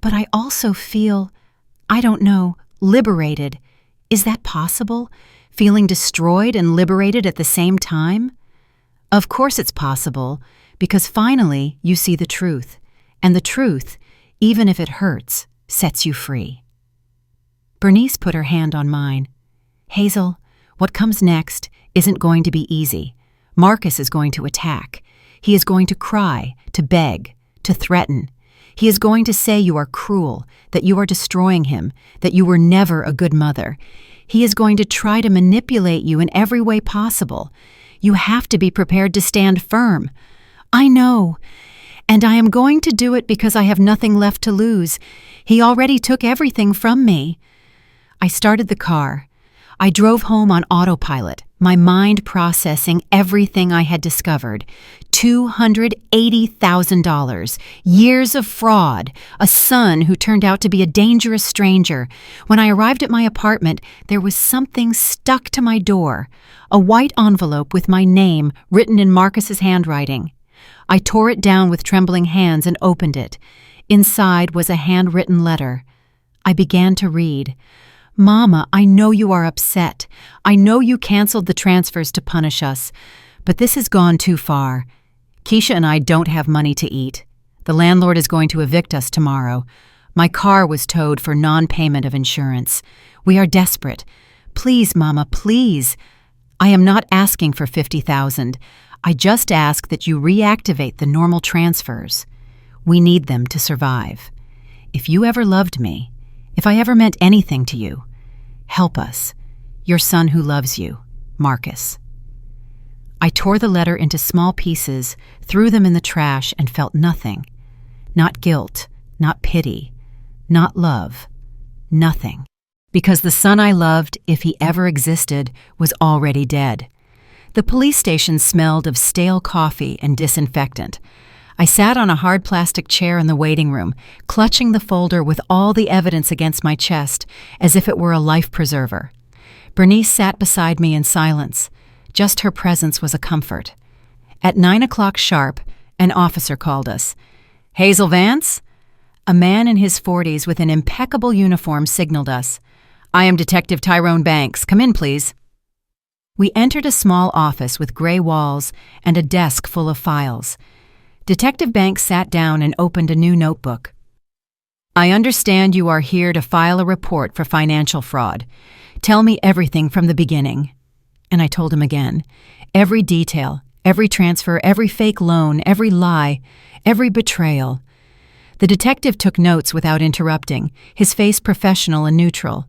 I also feel, I don't know, liberated. Is that possible? Feeling destroyed and liberated at the same time? Of course it's possible, because finally you see the truth, and the truth, even if it hurts, sets you free. Bernice put her hand on mine. "Hazel, what comes next isn't going to be easy. Marcus is going to attack. He is going to cry, to beg, to threaten. He is going to say you are cruel, that you are destroying him, that you were never a good mother. He is going to try to manipulate you in every way possible. You have to be prepared to stand firm. I know. And I am going to do it because I have nothing left to lose. He already took everything from me." I started the car. I drove home on autopilot, my mind processing everything I had discovered. $280,000, years of fraud, a son who turned out to be a dangerous stranger. When I arrived at my apartment, there was something stuck to my door, a white envelope with my name written in Marcus's handwriting. I tore it down with trembling hands and opened it. Inside was a handwritten letter. I began to read. "Mama, I know you are upset. I know you canceled the transfers to punish us, but this has gone too far. Keisha and I don't have money to eat. The landlord is going to evict us tomorrow. My car was towed for non-payment of insurance. We are desperate. Please, Mama, please. I am not asking for $50,000. I just ask that you reactivate the normal transfers. We need them to survive. If you ever loved me, if I ever meant anything to you, help us. Your son who loves you, Marcus." I tore the letter into small pieces, threw them in the trash, and felt nothing. Not guilt, not pity, not love, nothing. Because the son I loved, if he ever existed, was already dead. The police station smelled of stale coffee and disinfectant. I sat on a hard plastic chair in the waiting room, clutching the folder with all the evidence against my chest, as if it were a life preserver. Bernice sat beside me in silence. Just her presence was a comfort. At 9 o'clock sharp, an officer called us. "Hazel Vance?" A man in his 40s with an impeccable uniform signaled us. "I am Detective Tyrone Banks. Come in, please." We entered a small office with gray walls and a desk full of files. Detective Banks sat down and opened a new notebook. "I understand you are here to file a report for financial fraud. Tell me everything from the beginning." And I told him again. Every detail, every transfer, every fake loan, every lie, every betrayal. The detective took notes without interrupting, his face professional and neutral.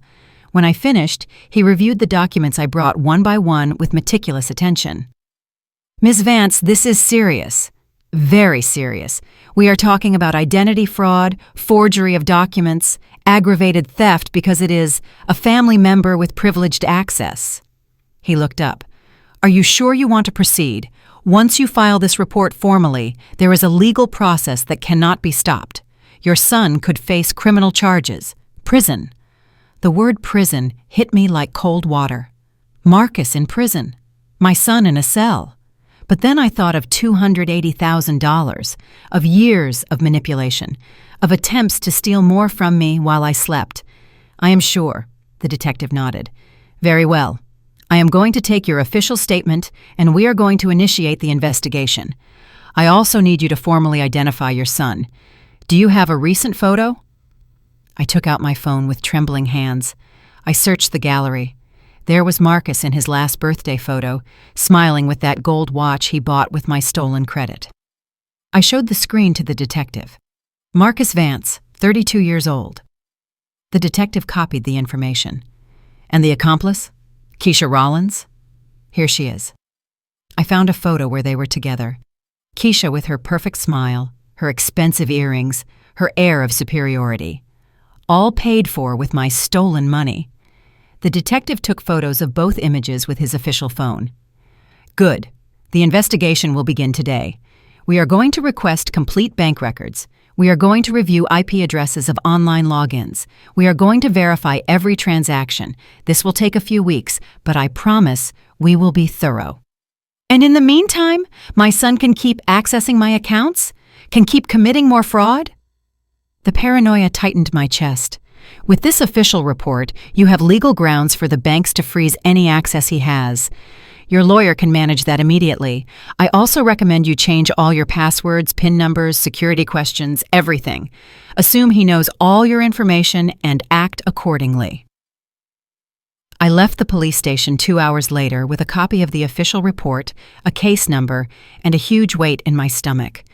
When I finished, he reviewed the documents I brought one by one with meticulous attention. "Ms. Vance, this is serious. Very serious. We are talking about identity fraud, forgery of documents, aggravated theft because it is a family member with privileged access." He looked up. "Are you sure you want to proceed? Once you file this report formally, there is a legal process that cannot be stopped. Your son could face criminal charges, prison." The word prison hit me like cold water. Marcus in prison. My son in a cell. But then I thought of $280,000, of years of manipulation, of attempts to steal more from me while I slept. I am sure, the detective nodded. Very well. I am going to take your official statement, and we are going to initiate the investigation. I also need you to formally identify your son. Do you have a recent photo? I took out my phone with trembling hands. I searched the gallery. There was Marcus in his last birthday photo, smiling with that gold watch he bought with my stolen credit. I showed the screen to the detective. Marcus Vance, 32 years old. The detective copied the information. And the accomplice? Keisha Rollins? Here she is. I found a photo where they were together. Keisha with her perfect smile, her expensive earrings, her air of superiority. All paid for with my stolen money. The detective took photos of both images with his official phone. Good. The investigation will begin today. We are going to request complete bank records. We are going to review IP addresses of online logins. We are going to verify every transaction. This will take a few weeks, but I promise we will be thorough. And in the meantime, my son can keep accessing my accounts? Can keep committing more fraud? The paranoia tightened my chest. With this official report, you have legal grounds for the banks to freeze any access he has. Your lawyer can manage that immediately. I also recommend you change all your passwords, PIN numbers, security questions, everything. Assume he knows all your information and act accordingly. I left the police station 2 hours later with a copy of the official report, a case number, and a huge weight in my stomach.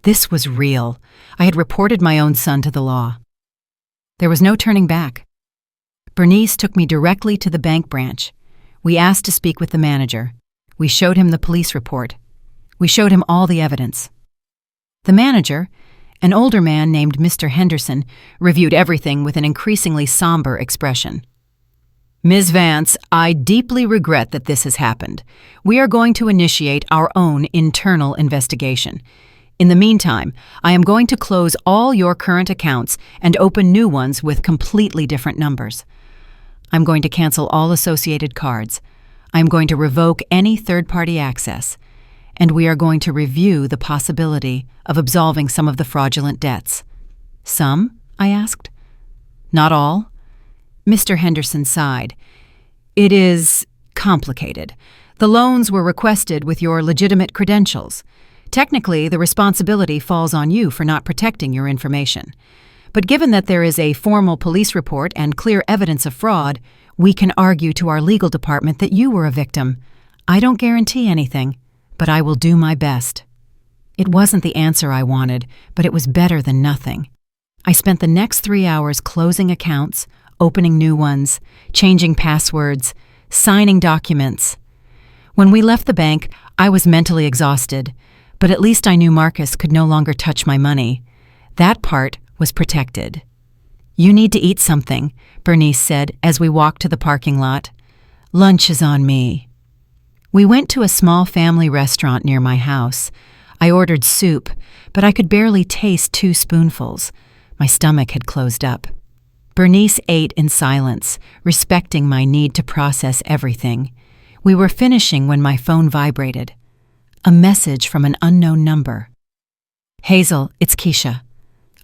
This was real. I had reported my own son to the law. There was no turning back. Bernice took me directly to the bank branch. We asked to speak with the manager. We showed him the police report. We showed him all the evidence. The manager, an older man named Mr. Henderson, reviewed everything with an increasingly somber expression. Ms. Vance, I deeply regret that this has happened. We are going to initiate our own internal investigation. In the meantime, I am going to close all your current accounts and open new ones with completely different numbers. I'm going to cancel all associated cards. I'm going to revoke any third-party access. And we are going to review the possibility of absolving some of the fraudulent debts. Some? I asked. Not all. Mr. Henderson sighed. It is complicated. The loans were requested with your legitimate credentials. Technically, the responsibility falls on you for not protecting your information. But given that there is a formal police report and clear evidence of fraud, we can argue to our legal department that you were a victim. I don't guarantee anything, but I will do my best. It wasn't the answer I wanted, but it was better than nothing. I spent the next 3 hours closing accounts, opening new ones, changing passwords, signing documents. When we left the bank, I was mentally exhausted. But at least I knew Marcus could no longer touch my money. That part was protected. You need to eat something, Bernice said as we walked to the parking lot. Lunch is on me. We went to a small family restaurant near my house. I ordered soup, but I could barely taste 2 spoonfuls. My stomach had closed up. Bernice ate in silence, respecting my need to process everything. We were finishing when my phone vibrated. A message from an unknown number. Hazel, it's Keisha.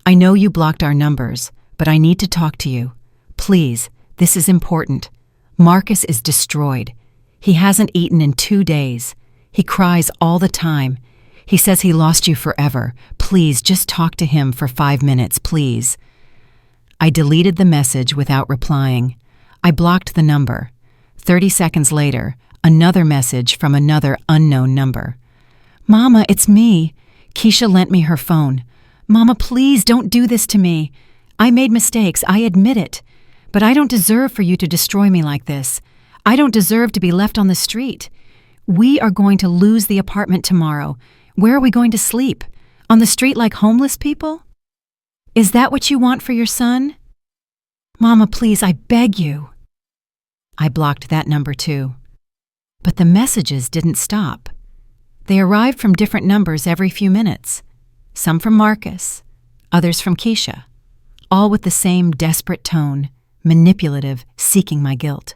I know you blocked our numbers, but I need to talk to you. Please, this is important. Marcus is destroyed. He hasn't eaten in 2 days. He cries all the time. He says he lost you forever. Please, just talk to him for 5 minutes, please. I deleted the message without replying. I blocked the number. 30 seconds later, another message from another unknown number. Mama, it's me. Keisha lent me her phone. Mama, please don't do this to me. I made mistakes, I admit it. But I don't deserve for you to destroy me like this. I don't deserve to be left on the street. We are going to lose the apartment tomorrow. Where are we going to sleep? On the street like homeless people? Is that what you want for your son? Mama, please, I beg you. I blocked that number too. But the messages didn't stop. They arrived from different numbers every few minutes. Some from Marcus, others from Keisha, all with the same desperate tone, manipulative, seeking my guilt.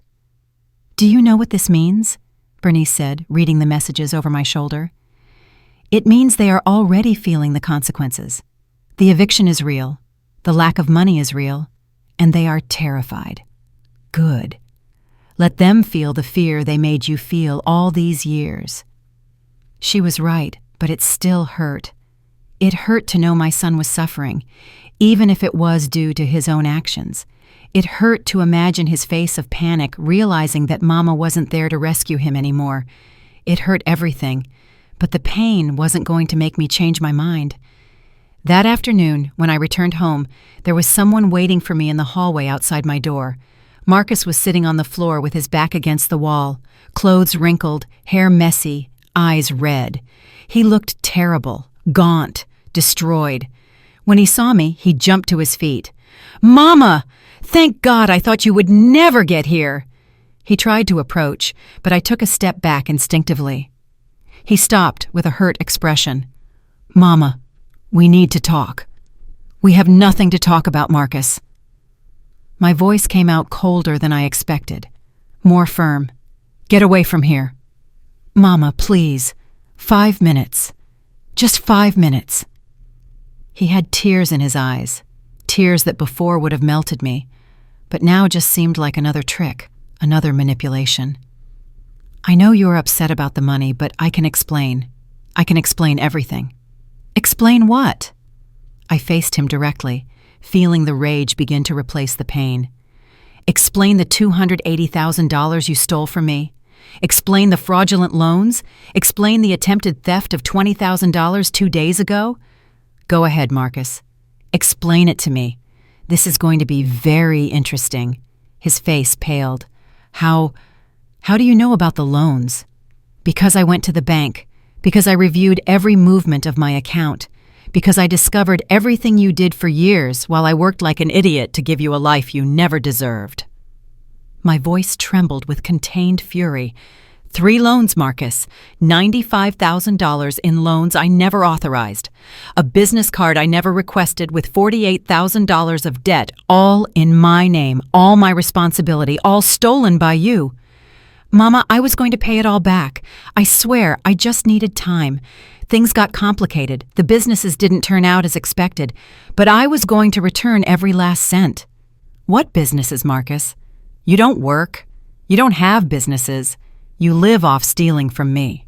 Do you know what this means? Bernice said, reading the messages over my shoulder. It means they are already feeling the consequences. The eviction is real, the lack of money is real, and they are terrified. Good. Let them feel the fear they made you feel all these years. She was right, but it still hurt. It hurt to know my son was suffering, even if it was due to his own actions. It hurt to imagine his face of panic, realizing that Mama wasn't there to rescue him anymore. It hurt everything, but the pain wasn't going to make me change my mind. That afternoon, when I returned home, there was someone waiting for me in the hallway outside my door. Marcus was sitting on the floor with his back against the wall, clothes wrinkled, hair messy, eyes red. He looked terrible, gaunt, destroyed. When he saw me, he jumped to his feet. "Mama! Thank God, I thought you would never get here!" He tried to approach, but I took a step back instinctively. He stopped with a hurt expression. "Mama, we need to talk. We have nothing to talk about, Marcus." My voice came out colder than I expected, more firm. "Get away from here." "Mama, please. 5 minutes. Just 5 minutes." He had tears in his eyes, tears that before would have melted me, but now just seemed like another trick, another manipulation. "I know you're upset about the money, but I can explain. I can explain everything." "Explain what?" I faced him directly, feeling the rage begin to replace the pain. "Explain the $280,000 you stole from me. Explain the fraudulent loans. Explain the attempted theft of $20,000 2 days ago. Go ahead, Marcus. Explain it to me. This is going to be very interesting." His face paled. How do you know about the loans?" "Because I went to the bank. Because I reviewed every movement of my account. Because I discovered everything you did for years while I worked like an idiot to give you a life you never deserved." My voice trembled with contained fury. 3 loans, Marcus. $95,000 in loans I never authorized. A business card I never requested with $48,000 of debt, all in my name, all my responsibility, all stolen by you. "Mama, I was going to pay it all back. I swear, I just needed time. Things got complicated. The businesses didn't turn out as expected, but I was going to return every last cent." "What businesses, Marcus? You don't work. You don't have businesses. You live off stealing from me."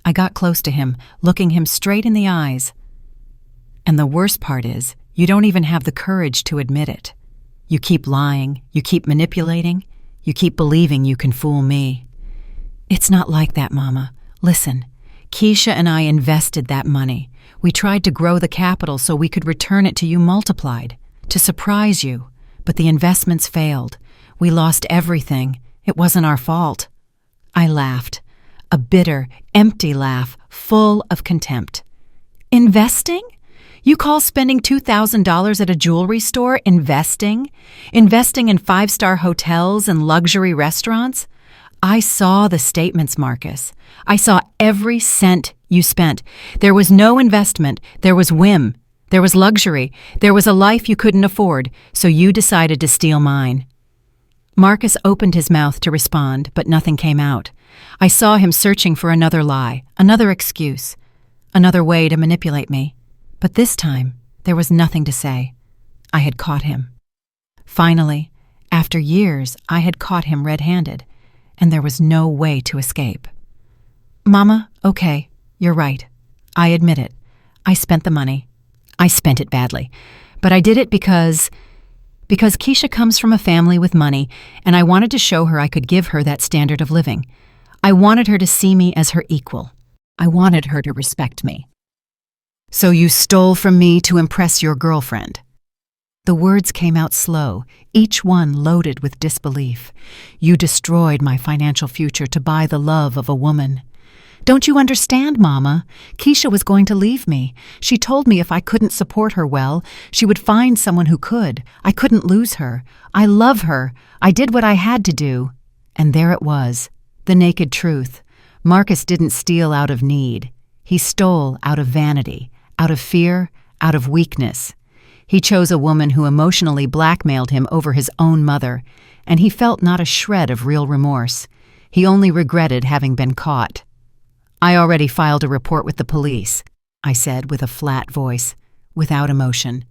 I got close to him, looking him straight in the eyes. "And the worst part is, you don't even have the courage to admit it. You keep lying, you keep manipulating, you keep believing you can fool me." "It's not like that, Mama. Listen, Keisha and I invested that money. We tried to grow the capital so we could return it to you multiplied, to surprise you, but the investments failed. We lost everything. It wasn't our fault." I laughed, a bitter, empty laugh, full of contempt. "Investing? You call spending $2,000 at a jewelry store investing? Investing in 5-star hotels and luxury restaurants? I saw the statements, Marcus. I saw every cent you spent. There was no investment. There was whim. There was luxury. There was a life you couldn't afford, so you decided to steal mine." Marcus opened his mouth to respond, but nothing came out. I saw him searching for another lie, another excuse, another way to manipulate me. But this time, there was nothing to say. I had caught him. Finally, after years, I had caught him red-handed, and there was no way to escape. "Mama, okay, you're right. I admit it. I spent the money. I spent it badly. But I did it because Keisha comes from a family with money, and I wanted to show her I could give her that standard of living. I wanted her to see me as her equal. I wanted her to respect me." "So you stole from me to impress your girlfriend?" The words came out slow, each one loaded with disbelief. "You destroyed my financial future to buy the love of a woman." "Don't you understand, Mama? Keisha was going to leave me. She told me if I couldn't support her well, she would find someone who could. I couldn't lose her. I love her. I did what I had to do." And there it was, the naked truth. Marcus didn't steal out of need. He stole out of vanity, out of fear, out of weakness. He chose a woman who emotionally blackmailed him over his own mother, and he felt not a shred of real remorse. He only regretted having been caught. "I already filed a report with the police," I said with a flat voice, without emotion.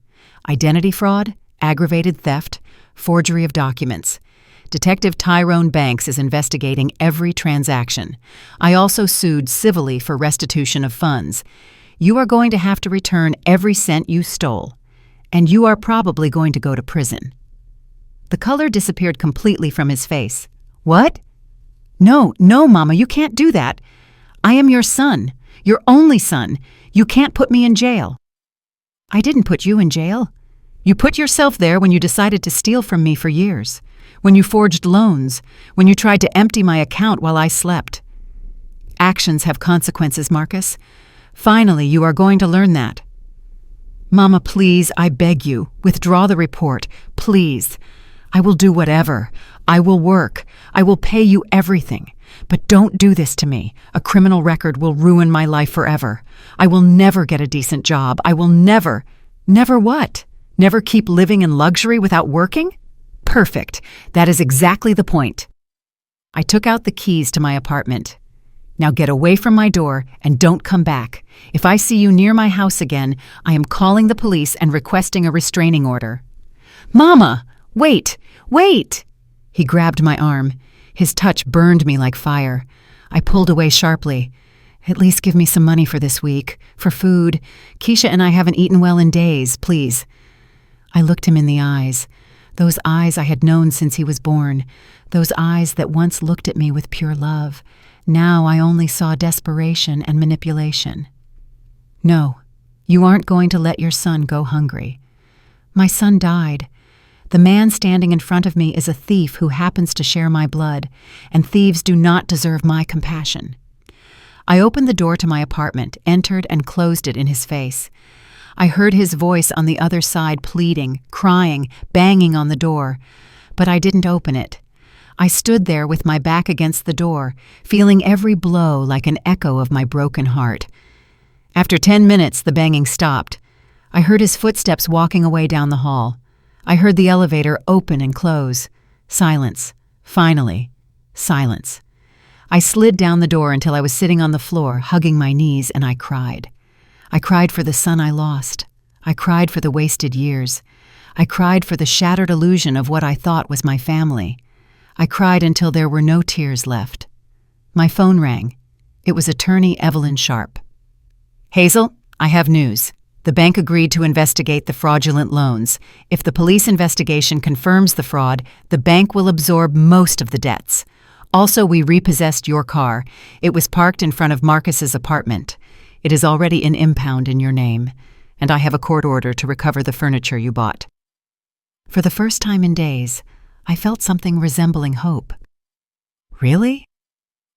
"Identity fraud, aggravated theft, forgery of documents. Detective Tyrone Banks is investigating every transaction. I also sued civilly for restitution of funds. You are going to have to return every cent you stole, and you are probably going to go to prison." The color disappeared completely from his face. "What? No, Mama, you can't do that. I am your son, your only son. You can't put me in jail." "I didn't put you in jail. You put yourself there when you decided to steal from me for years, when you forged loans, when you tried to empty my account while I slept. Actions have consequences, Marcus. Finally, you are going to learn that." "Mama, please, I beg you, withdraw the report, please. I will do whatever. I will work. I will pay you everything. But don't do this to me. A criminal record will ruin my life forever. I will never get a decent job. I will never—" "Never what? Never keep living in luxury without working? Perfect. That is exactly the point." I took out the keys to my apartment. "Now get away from my door and don't come back. If I see you near my house again, I am calling the police and requesting a restraining order." "Mama! Wait! Wait!" He grabbed my arm. His touch burned me like fire. I pulled away sharply. "At least give me some money for this week, for food. Keisha and I haven't eaten well in days, please." I looked him in the eyes, those eyes I had known since he was born, those eyes that once looked at me with pure love. Now I only saw desperation and manipulation. "No, you aren't going to let your son go hungry. My son died. The man standing in front of me is a thief who happens to share my blood, and thieves do not deserve my compassion." I opened the door to my apartment, entered, and closed it in his face. I heard his voice on the other side pleading, crying, banging on the door, but I didn't open it. I stood there with my back against the door, feeling every blow like an echo of my broken heart. After 10 minutes, the banging stopped. I heard his footsteps walking away down the hall. I heard the elevator open and close. Silence. Finally, silence. I slid down the door until I was sitting on the floor, hugging my knees, and I cried. I cried for the son I lost. I cried for the wasted years. I cried for the shattered illusion of what I thought was my family. I cried until there were no tears left. My phone rang. It was Attorney Evelyn Sharp. "Hazel, I have news. The bank agreed to investigate the fraudulent loans. If the police investigation confirms the fraud, the bank will absorb most of the debts. Also, we repossessed your car. It was parked in front of Marcus's apartment. It is already in impound in your name, and I have a court order to recover the furniture you bought." For the first time in days, I felt something resembling hope. "Really?"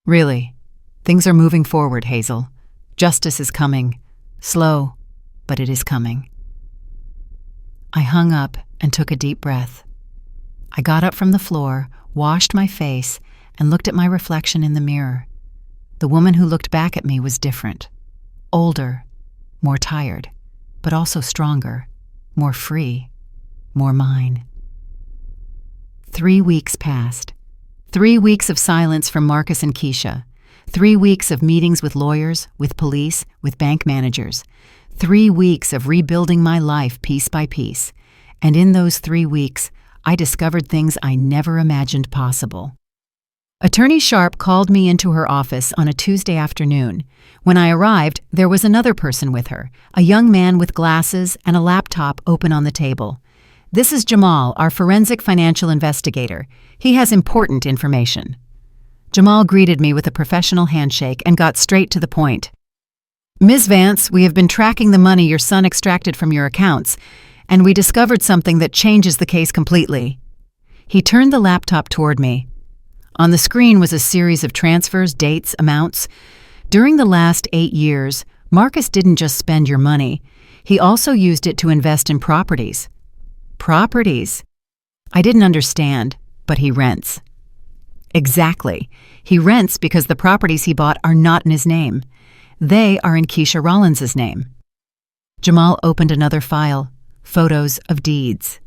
"Really. Things are moving forward, Hazel. Justice is coming. Slow, but it is coming." I hung up and took a deep breath. I got up from the floor, washed my face, and looked at my reflection in the mirror. The woman who looked back at me was different. Older, more tired, but also stronger, more free, more mine. 3 weeks passed. 3 weeks of silence from Marcus and Keisha. 3 weeks of meetings with lawyers, with police, with bank managers. 3 weeks of rebuilding my life piece by piece. And in those 3 weeks, I discovered things I never imagined possible. Attorney Sharp called me into her office on a Tuesday afternoon. When I arrived, there was another person with her, a young man with glasses and a laptop open on the table. "This is Jamal, our forensic financial investigator. He has important information." Jamal greeted me with a professional handshake and got straight to the point. "Ms. Vance, we have been tracking the money your son extracted from your accounts, and we discovered something that changes the case completely." He turned the laptop toward me. On the screen was a series of transfers, dates, amounts. During the last 8 years, Marcus didn't just spend your money. He also used it to invest in properties. Properties? I didn't understand, but he rents. Exactly. He rents because the properties he bought are not in his name. They are in Keisha Rollins's name. Jamal opened another file, photos of deeds.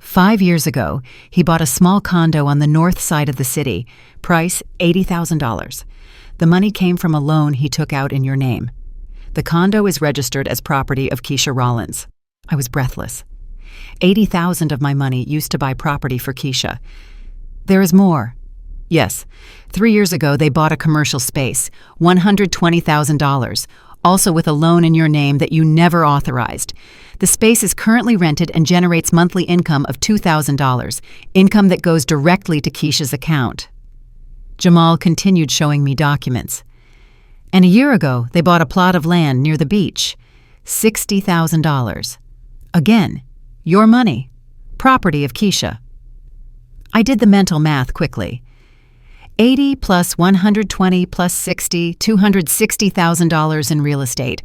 5 years ago, he bought a small condo on the north side of the city, price $80,000. The money came from a loan he took out in your name. The condo is registered as property of Keisha Rollins. I was breathless. $80,000 of my money used to buy property for Keisha. There is more. Yes, 3 years ago they bought a commercial space, $120,000, also with a loan in your name that you never authorized. The space is currently rented and generates monthly income of $2,000, income that goes directly to Keisha's account. Jamal continued showing me documents. And a year ago, they bought a plot of land near the beach, $60,000. Again, your money, property of Keisha. I did the mental math quickly. 80 plus 120 plus 60, $260,000 in real estate.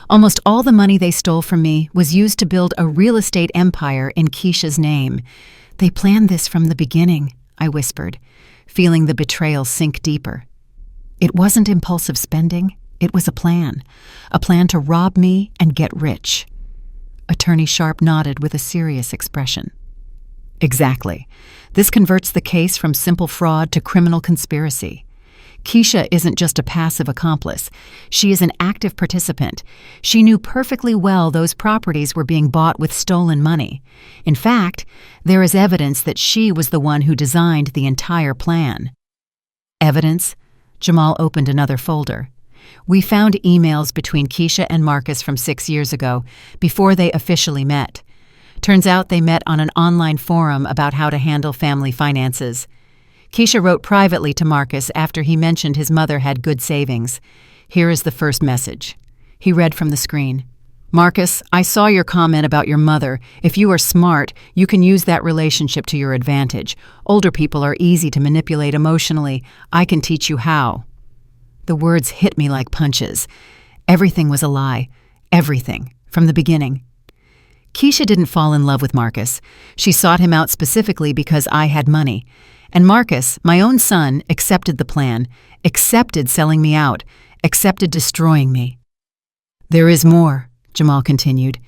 Almost all the money they stole from me was used to build a real estate empire in Keisha's name. They planned this from the beginning, I whispered, feeling the betrayal sink deeper. It wasn't impulsive spending, it was a plan to rob me and get rich. Attorney Sharp nodded with a serious expression. Exactly. This converts the case from simple fraud to criminal conspiracy. Keisha isn't just a passive accomplice. She is an active participant. She knew perfectly well those properties were being bought with stolen money. In fact, there is evidence that she was the one who designed the entire plan. Evidence? Jamal opened another folder. We found emails between Keisha and Marcus from 6 years ago, before they officially met. Turns out they met on an online forum about how to handle family finances. Keisha wrote privately to Marcus after he mentioned his mother had good savings. Here is the first message. He read from the screen. Marcus, I saw your comment about your mother. If you are smart, you can use that relationship to your advantage. Older people are easy to manipulate emotionally. I can teach you how. The words hit me like punches. Everything was a lie. Everything. From the beginning. Keisha didn't fall in love with Marcus. She sought him out specifically because I had money. And Marcus, my own son, accepted the plan, accepted selling me out, accepted destroying me. There is more, Jamal continued.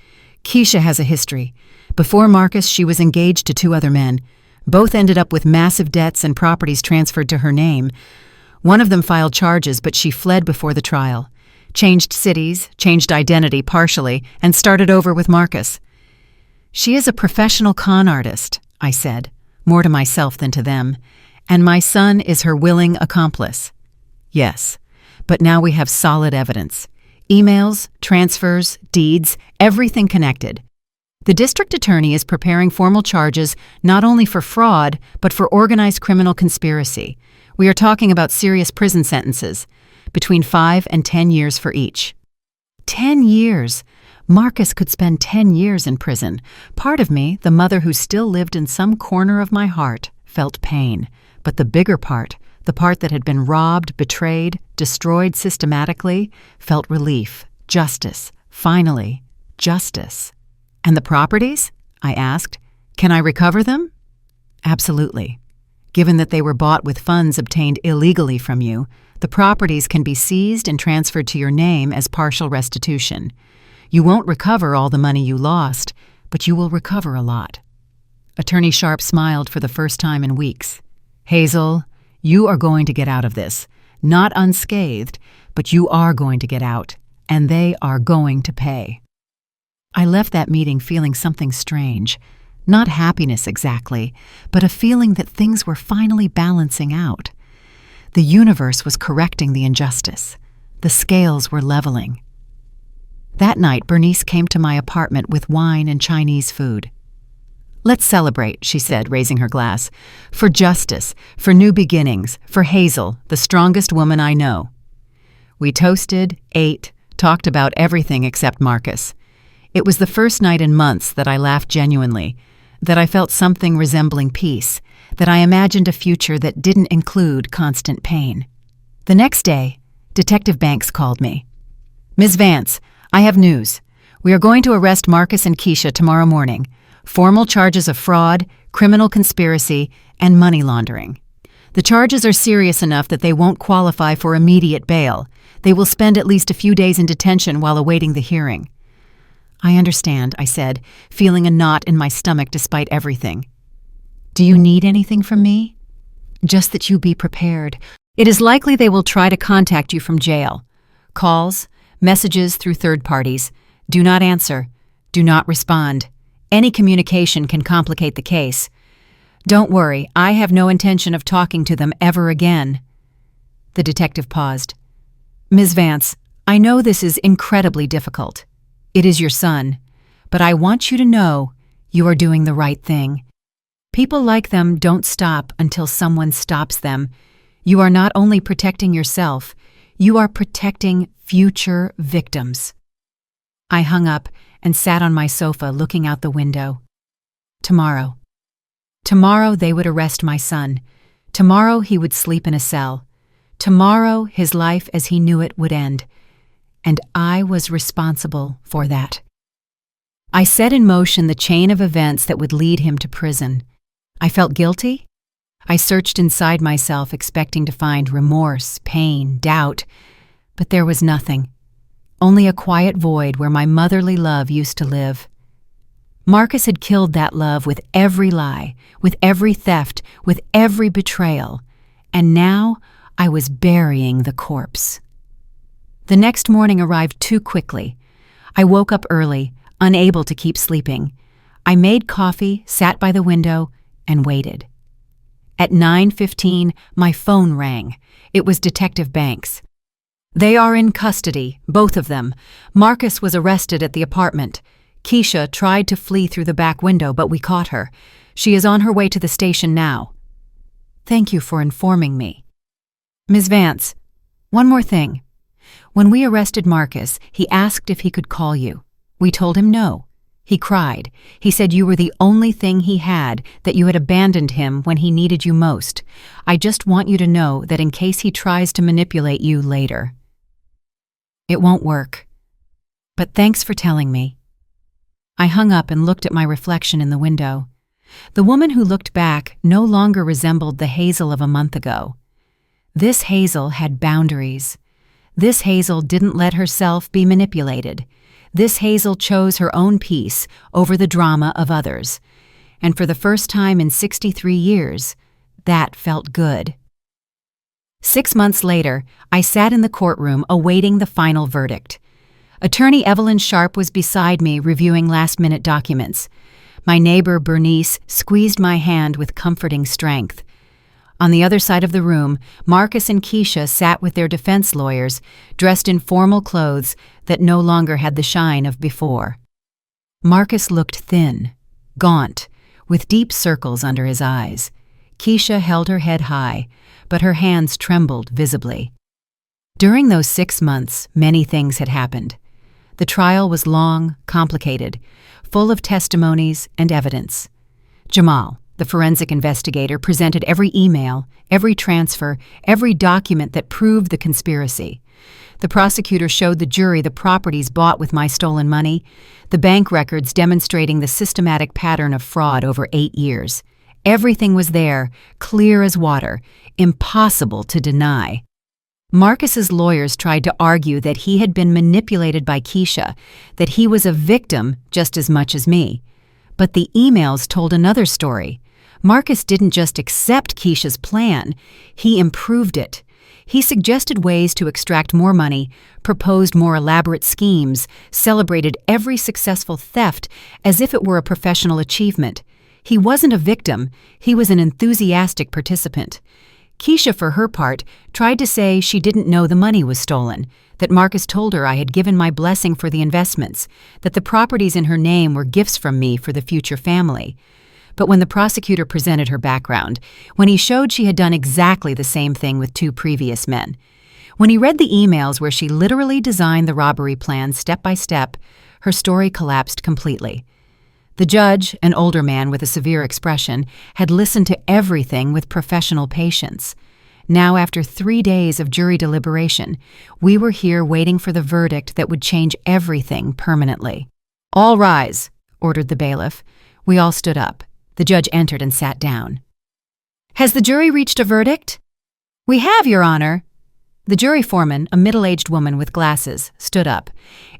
Keisha has a history. Before Marcus, she was engaged to 2 other men. Both ended up with massive debts and properties transferred to her name. One of them filed charges, but she fled before the trial. Changed cities, changed identity partially, and started over with Marcus. She is a professional con artist, I said, more to myself than to them, and my son is her willing accomplice. Yes, but now we have solid evidence. Emails, transfers, deeds, everything connected. The district attorney is preparing formal charges not only for fraud, but for organized criminal conspiracy. We are talking about serious prison sentences, between 5 and 10 years for each. 10 years! Marcus could spend 10 years in prison. Part of me, the mother who still lived in some corner of my heart, felt pain. But the bigger part, the part that had been robbed, betrayed, destroyed systematically, felt relief, justice, finally, justice. And the properties? I asked. Can I recover them? Absolutely. Given that they were bought with funds obtained illegally from you, the properties can be seized and transferred to your name as partial restitution. You won't recover all the money you lost, but you will recover a lot. Attorney Sharp smiled for the first time in weeks. Hazel, you are going to get out of this. Not unscathed, but you are going to get out, and they are going to pay. I left that meeting feeling something strange. Not happiness exactly, but a feeling that things were finally balancing out. The universe was correcting the injustice. The scales were leveling. That night, Bernice came to my apartment with wine and Chinese food. Let's celebrate, she said, raising her glass. For justice, for new beginnings, for Hazel, the strongest woman I know. We toasted, ate, talked about everything except Marcus. It was the first night in months that I laughed genuinely, that I felt something resembling peace, that I imagined a future that didn't include constant pain. The next day, Detective Banks called me. Ms. Vance, I have news. We are going to arrest Marcus and Keisha tomorrow morning. Formal charges of fraud, criminal conspiracy, and money laundering. The charges are serious enough that they won't qualify for immediate bail. They will spend at least a few days in detention while awaiting the hearing. I understand, I said, feeling a knot in my stomach despite everything. Do you need anything from me? Just that you be prepared. It is likely they will try to contact you from jail. Calls, messages through third parties. Do not answer. Do not respond. Any communication can complicate the case. Don't worry, I have no intention of talking to them ever again. The detective paused. Ms. Vance, I know this is incredibly difficult. It is your son, but I want you to know you are doing the right thing. People like them don't stop until someone stops them. You are not only protecting yourself, you are protecting future victims. I hung up and sat on my sofa looking out the window. Tomorrow. Tomorrow they would arrest my son. Tomorrow he would sleep in a cell. Tomorrow his life as he knew it would end. And I was responsible for that. I set in motion the chain of events that would lead him to prison. I felt guilty. I searched inside myself expecting to find remorse, pain, doubt, but there was nothing. Only a quiet void where my motherly love used to live. Marcus had killed that love with every lie, with every theft, with every betrayal, and now I was burying the corpse. The next morning arrived too quickly. I woke up early, unable to keep sleeping. I made coffee, sat by the window, and waited. At 9:15, my phone rang. It was Detective Banks. They are in custody, both of them. Marcus was arrested at the apartment. Keisha tried to flee through the back window, but we caught her. She is on her way to the station now. Thank you for informing me. Ms. Vance, one more thing. When we arrested Marcus, he asked if he could call you. We told him no. He cried. He said you were the only thing he had, that you had abandoned him when he needed you most. I just want you to know that in case he tries to manipulate you later. It won't work. But thanks for telling me. I hung up and looked at my reflection in the window. The woman who looked back no longer resembled the Hazel of a month ago. This Hazel had boundaries. This Hazel didn't let herself be manipulated. This Hazel chose her own peace over the drama of others. And for the first time in 63 years, that felt good. 6 months later, I sat in the courtroom awaiting the final verdict. Attorney Evelyn Sharp was beside me reviewing last-minute documents. My neighbor, Bernice, squeezed my hand with comforting strength. On the other side of the room, Marcus and Keisha sat with their defense lawyers, dressed in formal clothes that no longer had the shine of before. Marcus looked thin, gaunt, with deep circles under his eyes. Keisha held her head high, but her hands trembled visibly. During those 6 months, many things had happened. The trial was long, complicated, full of testimonies and evidence. Jamal, the forensic investigator, presented every email, every transfer, every document that proved the conspiracy. The prosecutor showed the jury the properties bought with my stolen money, the bank records demonstrating the systematic pattern of fraud over 8 years. Everything was there, clear as water, impossible to deny. Marcus's lawyers tried to argue that he had been manipulated by Keisha, that he was a victim just as much as me. But the emails told another story. Marcus didn't just accept Keisha's plan, he improved it. He suggested ways to extract more money, proposed more elaborate schemes, celebrated every successful theft as if it were a professional achievement. He wasn't a victim, he was an enthusiastic participant. Keisha, for her part, tried to say she didn't know the money was stolen, that Marcus told her I had given my blessing for the investments, that the properties in her name were gifts from me for the future family. But when the prosecutor presented her background, when he showed she had done exactly the same thing with 2 previous men, when he read the emails where she literally designed the robbery plan step by step, her story collapsed completely. The judge, an older man with a severe expression, had listened to everything with professional patience. Now, after 3 days of jury deliberation, we were here waiting for the verdict that would change everything permanently. "All rise," ordered the bailiff. We all stood up. The judge entered and sat down. "Has the jury reached a verdict?" "We have, Your Honor." The jury foreman, a middle-aged woman with glasses, stood up.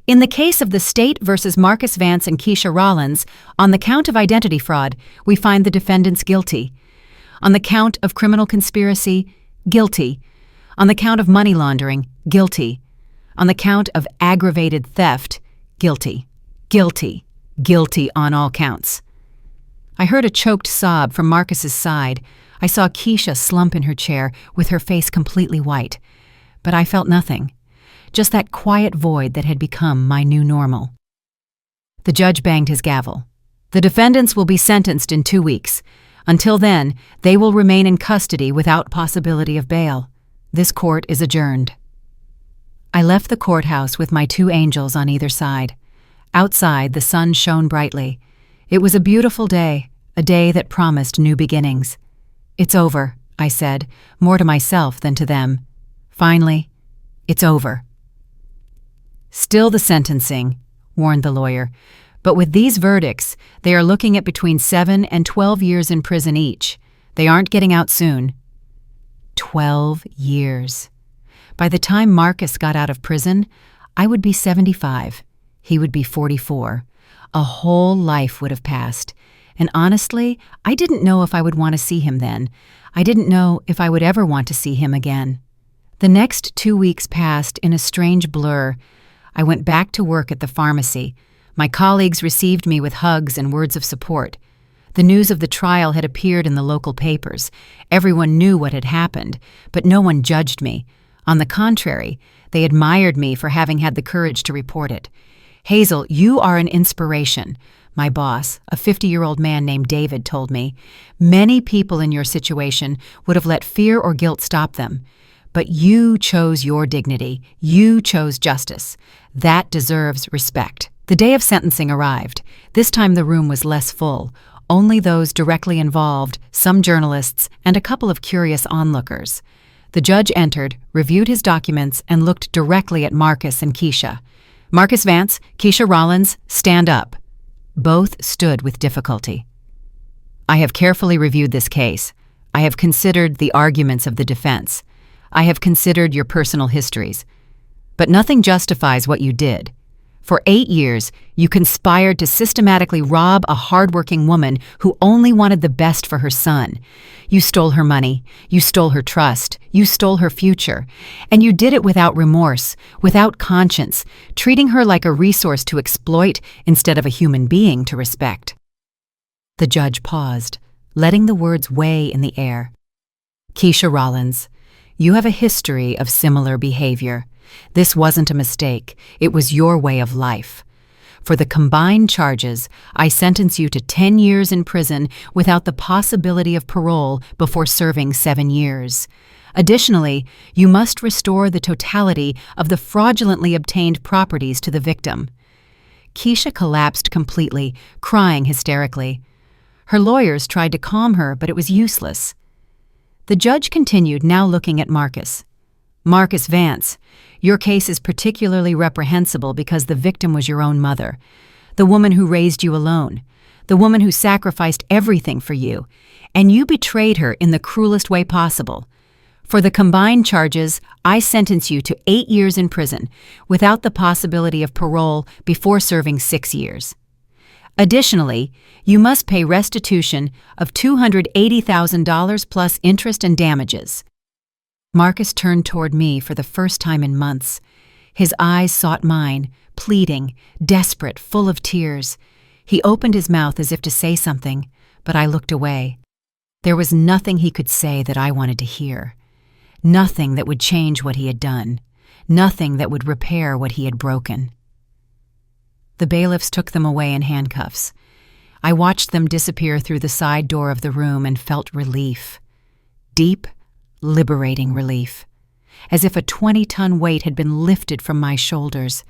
In the case of the state versus Marcus Vance and Keisha Rollins, on the count of identity fraud, we find the defendants guilty. On the count of criminal conspiracy, guilty. On the count of money laundering, guilty. On the count of aggravated theft, guilty. Guilty. Guilty on all counts. I heard a choked sob from Marcus's side. I saw Keisha slump in her chair with her face completely white. But I felt nothing. Just that quiet void that had become my new normal. The judge banged his gavel. The defendants will be sentenced in 2 weeks. Until then, they will remain in custody without possibility of bail. This court is adjourned. I left the courthouse with my 2 angels on either side. Outside, the sun shone brightly. It was a beautiful day, a day that promised new beginnings. "It's over," I said, more to myself than to them. Finally, it's over. "Still the sentencing," warned the lawyer. "But with these verdicts, they are looking at between 7 and 12 years in prison each. They aren't getting out soon." 12 years. By the time Marcus got out of prison, I would be 75. He would be 44. A whole life would have passed. And honestly, I didn't know if I would want to see him then. I didn't know if I would ever want to see him again. The next 2 weeks passed in a strange blur. I went back to work at the pharmacy. My colleagues received me with hugs and words of support. The news of the trial had appeared in the local papers. Everyone knew what had happened, but no one judged me. On the contrary, they admired me for having had the courage to report it. "Hazel, you are an inspiration," my boss, a 50-year-old man named David, told me. "Many people in your situation would have let fear or guilt stop them. But you chose your dignity. You chose justice. That deserves respect." The day of sentencing arrived. This time the room was less full. Only those directly involved, some journalists, and a couple of curious onlookers. The judge entered, reviewed his documents, and looked directly at Marcus and Keisha. "Marcus Vance, Keisha Rollins, stand up." Both stood with difficulty. "I have carefully reviewed this case. I have considered the arguments of the defense. I have considered your personal histories. But nothing justifies what you did. For 8 years, you conspired to systematically rob a hardworking woman who only wanted the best for her son. You stole her money, you stole her trust, you stole her future, and you did it without remorse, without conscience, treating her like a resource to exploit instead of a human being to respect." The judge paused, letting the words weigh in the air. "Keisha Rollins, you have a history of similar behavior. This wasn't a mistake. It was your way of life. For the combined charges, I sentence you to 10 years in prison without the possibility of parole before serving 7 years. Additionally, you must restore the totality of the fraudulently obtained properties to the victim." Keisha collapsed completely, crying hysterically. Her lawyers tried to calm her, but it was useless. The judge continued, now looking at Marcus. "Marcus Vance, your case is particularly reprehensible because the victim was your own mother, the woman who raised you alone, the woman who sacrificed everything for you, and you betrayed her in the cruelest way possible. For the combined charges, I sentence you to 8 years in prison without the possibility of parole before serving 6 years. Additionally, you must pay restitution of $280,000 plus interest and damages." Marcus turned toward me for the first time in months. His eyes sought mine, pleading, desperate, full of tears. He opened his mouth as if to say something, but I looked away. There was nothing he could say that I wanted to hear. Nothing that would change what he had done. Nothing that would repair what he had broken. The bailiffs took them away in handcuffs. I watched them disappear through the side door of the room and felt relief. Deep, liberating relief. As if a 20-ton weight had been lifted from my shoulders.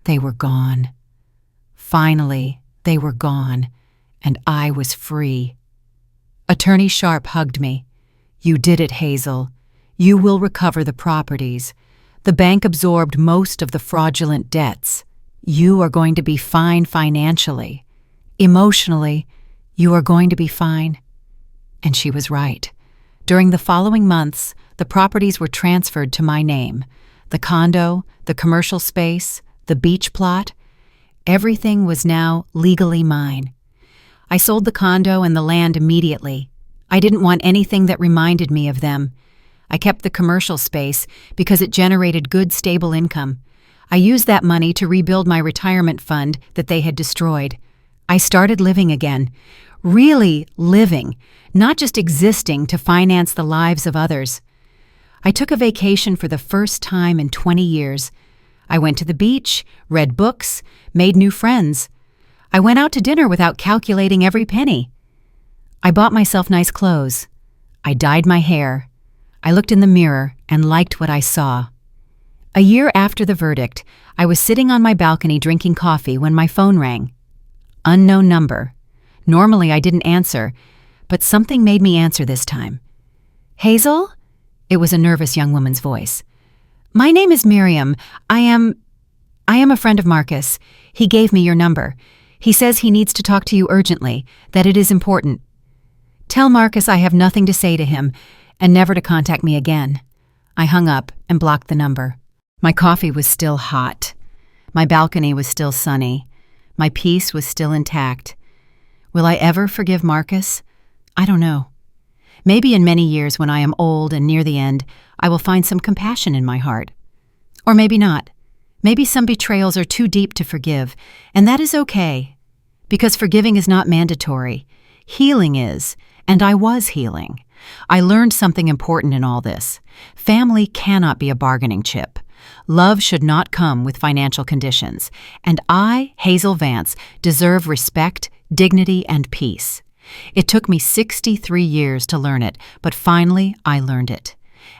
They were gone. Finally, they were gone, and I was free. Attorney Sharp hugged me. "You did it, Hazel. You will recover the properties. The bank absorbed most of the fraudulent debts. You are going to be fine financially. Emotionally, you are going to be fine." And she was right. During the following months, the properties were transferred to my name. The condo, the commercial space, the beach plot. Everything was now legally mine. I sold the condo and the land immediately. I didn't want anything that reminded me of them. I kept the commercial space because it generated good, stable income. I used that money to rebuild my retirement fund that they had destroyed. I started living again. Really living, not just existing to finance the lives of others. I took a vacation for the first time in 20 years. I went to the beach, read books, made new friends. I went out to dinner without calculating every penny. I bought myself nice clothes. I dyed my hair. I looked in the mirror and liked what I saw. A year after the verdict, I was sitting on my balcony drinking coffee when my phone rang. Unknown number. Normally I didn't answer, but something made me answer this time. Hazel? It was a nervous young woman's voice. My name is Miriam. I am a friend of Marcus. He gave me your number. He says he needs to talk to you urgently, that it is important. Tell Marcus I have nothing to say to him and never to contact me again. I hung up and blocked the number. My coffee was still hot. My balcony was still sunny. My peace was still intact. Will I ever forgive Marcus? I don't know. Maybe in many years when I am old and near the end, I will find some compassion in my heart. Or maybe not. Maybe some betrayals are too deep to forgive, and that is okay. Because forgiving is not mandatory. Healing is, and I was healing. I learned something important in all this. Family cannot be a bargaining chip. Love should not come with financial conditions. And I, Hazel Vance, deserve respect, dignity, and peace. It took me 63 years to learn it, but finally I learned it.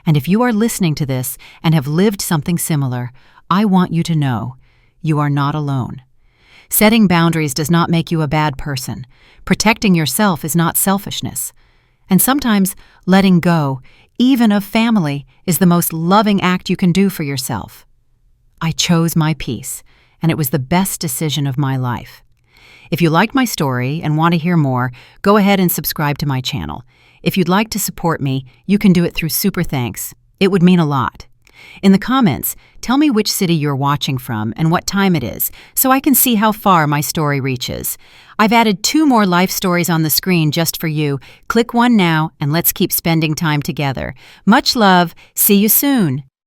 And if you are listening to this and have lived something similar, I want you to know you are not alone. Setting boundaries does not make you a bad person. Protecting yourself is not selfishness. And sometimes letting go, even of family, is the most loving act you can do for yourself. I chose my peace, and it was the best decision of my life. If you liked my story and want to hear more, go ahead and subscribe to my channel. If you'd like to support me, you can do it through Super Thanks. It would mean a lot. In the comments, tell me which city you're watching from and what time it is, so I can see how far my story reaches. I've added 2 more life stories on the screen just for you. Click one now, and let's keep spending time together. Much love. See you soon.